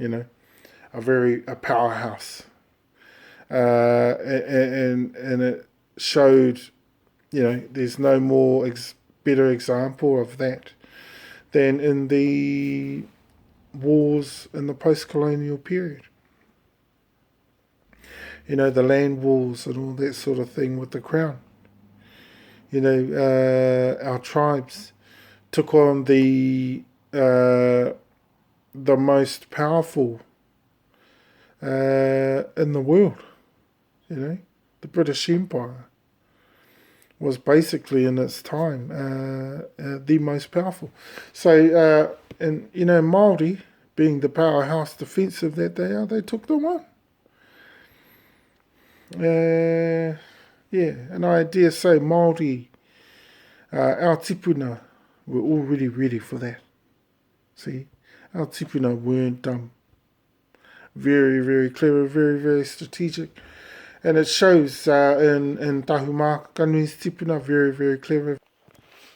a powerhouse. And it showed, there's no more better example of that than in the wars in the post-colonial period. The land wars and all that sort of thing with the crown. Our tribes took on the most powerful in the world. The British Empire was basically in its time the most powerful. So, and Māori, being the powerhouse defensive that they are, they took them on. And I dare say Māori, our tipuna, were already ready for that. See, our tipuna weren't dumb. Very, very clever, very, very strategic. And it shows in Tahu Kanui's tipuna, very, very clever,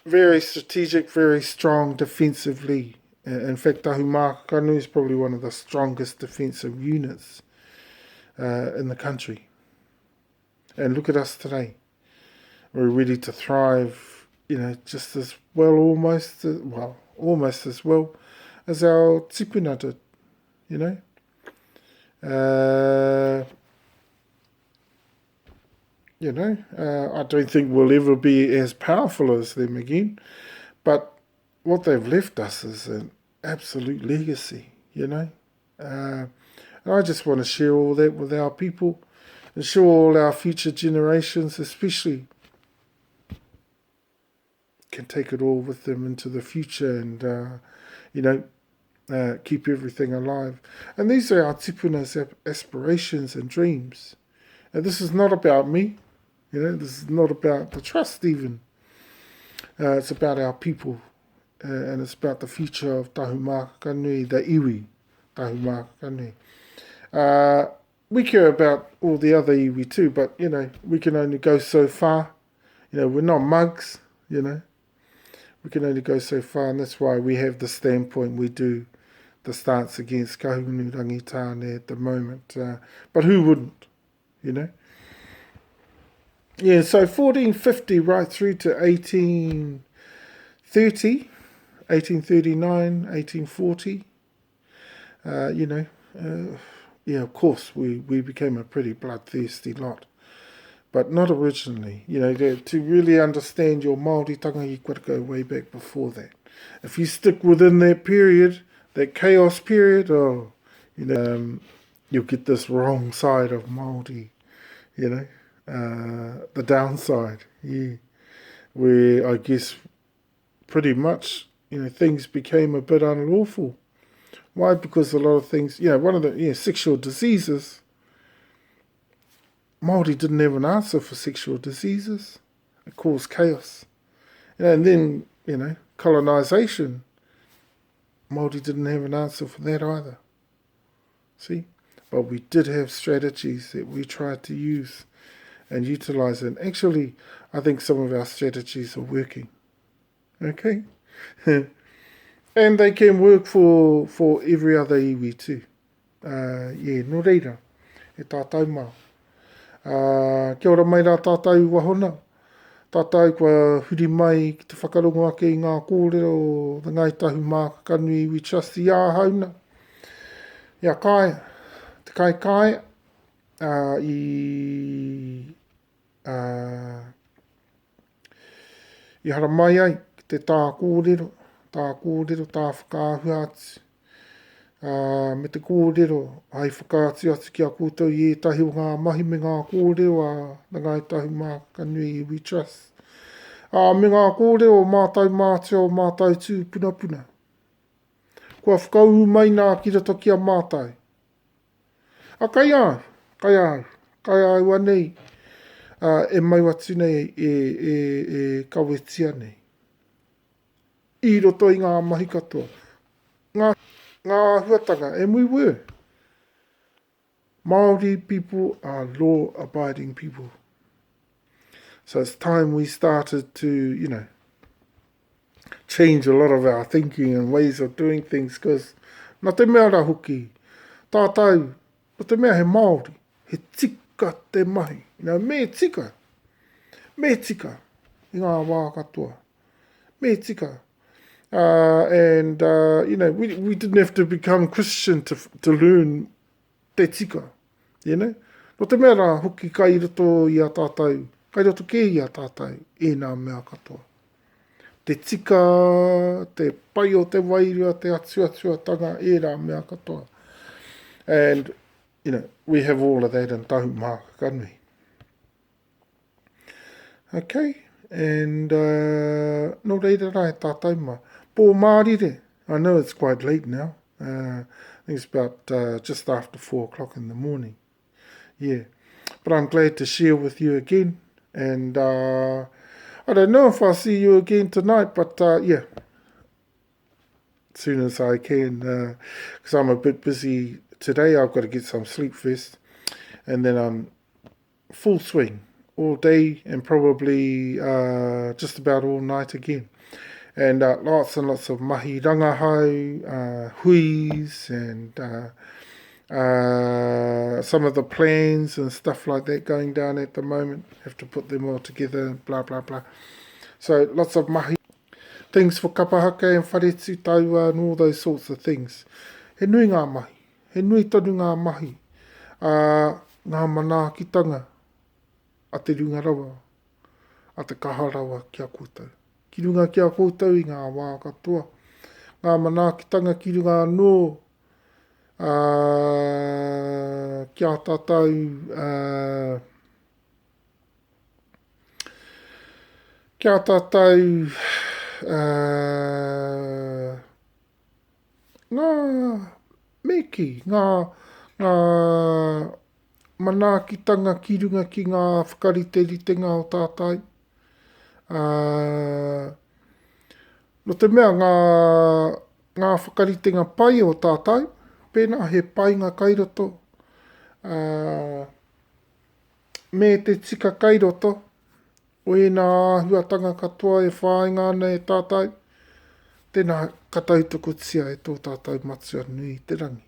very strategic, very strong defensively. In fact, Tahu Kanui is probably one of the strongest defensive units in the country. And look at us today. We're ready to thrive, just as well, almost as well as our tipuna did, I don't think we'll ever be as powerful as them again, but what they've left us is an absolute legacy, and I just want to share all that with our people and show all our future generations, especially, can take it all with them into the future and, keep everything alive. And these are our tipuna's aspirations and dreams. And this is not about me. This is not about the trust even. It's about our people. And it's about the future of Tahu Kanui, the iwi, Tahu Kanui. We care about all the other iwi too, but, we can only go so far. We're not mugs, We can only go so far, and that's why we have the standpoint we do, the stance against Kahungunu Rangitane at the moment. But who wouldn't, Yeah, so 1450 right through to 1830, 1839, 1840. Of course, we became a pretty bloodthirsty lot. But not originally. To really understand your Māoritanga, you've got to go way back before that. If you stick within that period, that chaos period, you'll get this wrong side of Māori, the downside, where I guess pretty much, things became a bit unlawful. Why? Because a lot of things, one of the sexual diseases, Māori didn't have an answer for sexual diseases. It caused chaos. And then, colonisation, Māori didn't have an answer for that either. See? But we did have strategies that we tried to use and utilise. And actually, I think some of our strategies are working. Okay? And they can work for every other iwi too. No reira. E tātou mā. Kia ora mai rā tātou wahona. Tātou kua huri mai ki te whakarongo ake i ngā kōrero o the ngai tahu Māka Kanui we trust i āhauna. Ia kai, te kai, i hara mai ai ki te tā kōrero, tā whakaahua atu. Me te kōrero, ai whakaatu atu ki a koutou i etahi o ngā mahi me ngā kōrero a the ngai tahu Māka Kanui we trust. Me ngā kōrero o mātou mātua o mātou tū puna. Kua whakau mai nā ki rato ki a mātou. Kai au anei. e mai watu nei e kawetia nei. I roto i ngā mahi katoa. Ngā huatanga, and we were. Māori people are law-abiding people. So it's time we started to, change a lot of our thinking and ways of doing things, because nā te mea rā hoki, tātou, o te mea he Māori, he tika te mahi. Me tika, i ngā wā katoa. Me tika. We didn't have to become Christian to learn te tika, No te mea rā hoki kai roto i a tātou, kai roto ke i a tātou, e nā mea katoa. Te tika, te pai o te wairua, te atuatuatanga, e rā mea katoa. And, we have all of that in tahu maka, can't we? Okay, and no reira rai tātou mā. Pō mārire, I know it's quite late now. I think it's about just after 4 o'clock in the morning. Yeah, but I'm glad to share with you again. And I don't know if I'll see you again tonight, but yeah, as soon as I can, because I'm a bit busy today. I've got to get some sleep first, and then I'm full swing all day and probably just about all night again. And lots and lots of mahi rangahau, huis, and some of the plans and stuff like that going down at the moment. Have to put them all together, blah, blah, blah. So lots of mahi. Things for kapahaka and wharetu taua and all those sorts of things. He nui ngā mahi. He nui tonu ngā mahi. Ngā manaakitanga a te runga rawa, a te kaha rawa kia koutou. Ki runga kia koutou i ngā wā katoa. Ngā manaakitanga ki runga anō kia tātou ngā meki, ngā manaakitanga ki runga ki ngā whakariteritenga o tātai. No te mea ngā whakaritenga pai o tātai, pēnā he painga kairoto, me te tika kairoto, o e nā huatanga katoa e whāinga ana e tātai, tēnā katautoko tia e tō tātou matua nui te rangi.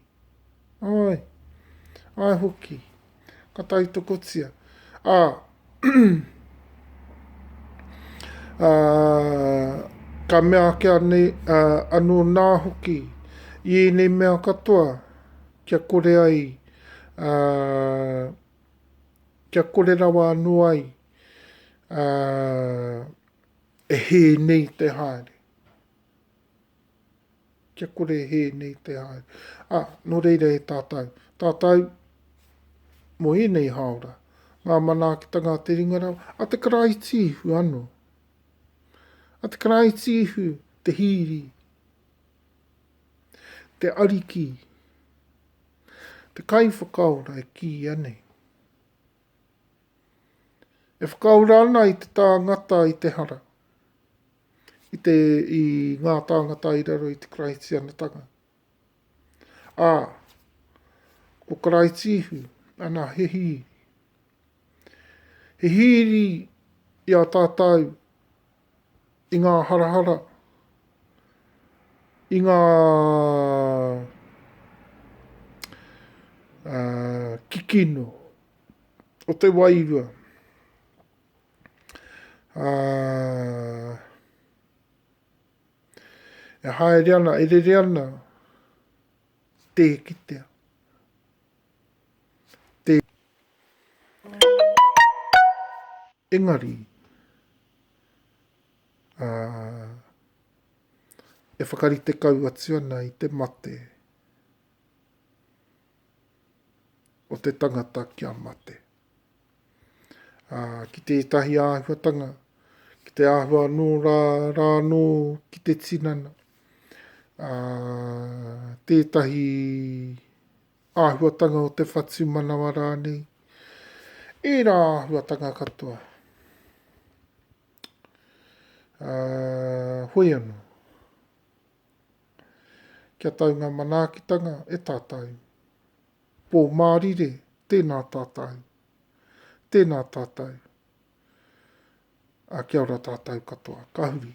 Ai hoki, katautoko tia. Ka mea kia nei anō nā hoki, i nei mea katoa, kia kore ai, kia kore rawa anō ai, e he nei te haere. Kia kore he nei te haere. No reira e tātou. Tātou, mo e nei haora, ngā manaakitanga te ringarawa, a te karaitihu anō. A te karaitihu, te hiri, te ariki, te kaiwhakaora e ki anei. E whakaura ana i te tāngata i te hara. I ngā tāngata i raro i te karaitianatanga. Ko karaitihu, ana he hiri. He hiri i a tātou i ngā harahara, i ngā kikino o te wairua. E haerenga, e rereana, te kitea. Engari, e whakarite kau atu ana i te mate o te tangata kia mate. Ki te tahi āhuatanga, ki te āhua anō rānō ki te tinana. Tētahi āhuatanga o te whatu manawa rānei. E rā hua tanga katoa. Hoi anu. Kia taunga manaakitanga e tātai. Pō mārire, tēnā tātai. Tēnā tātai. Kia ora tātai katoa. Ka huri.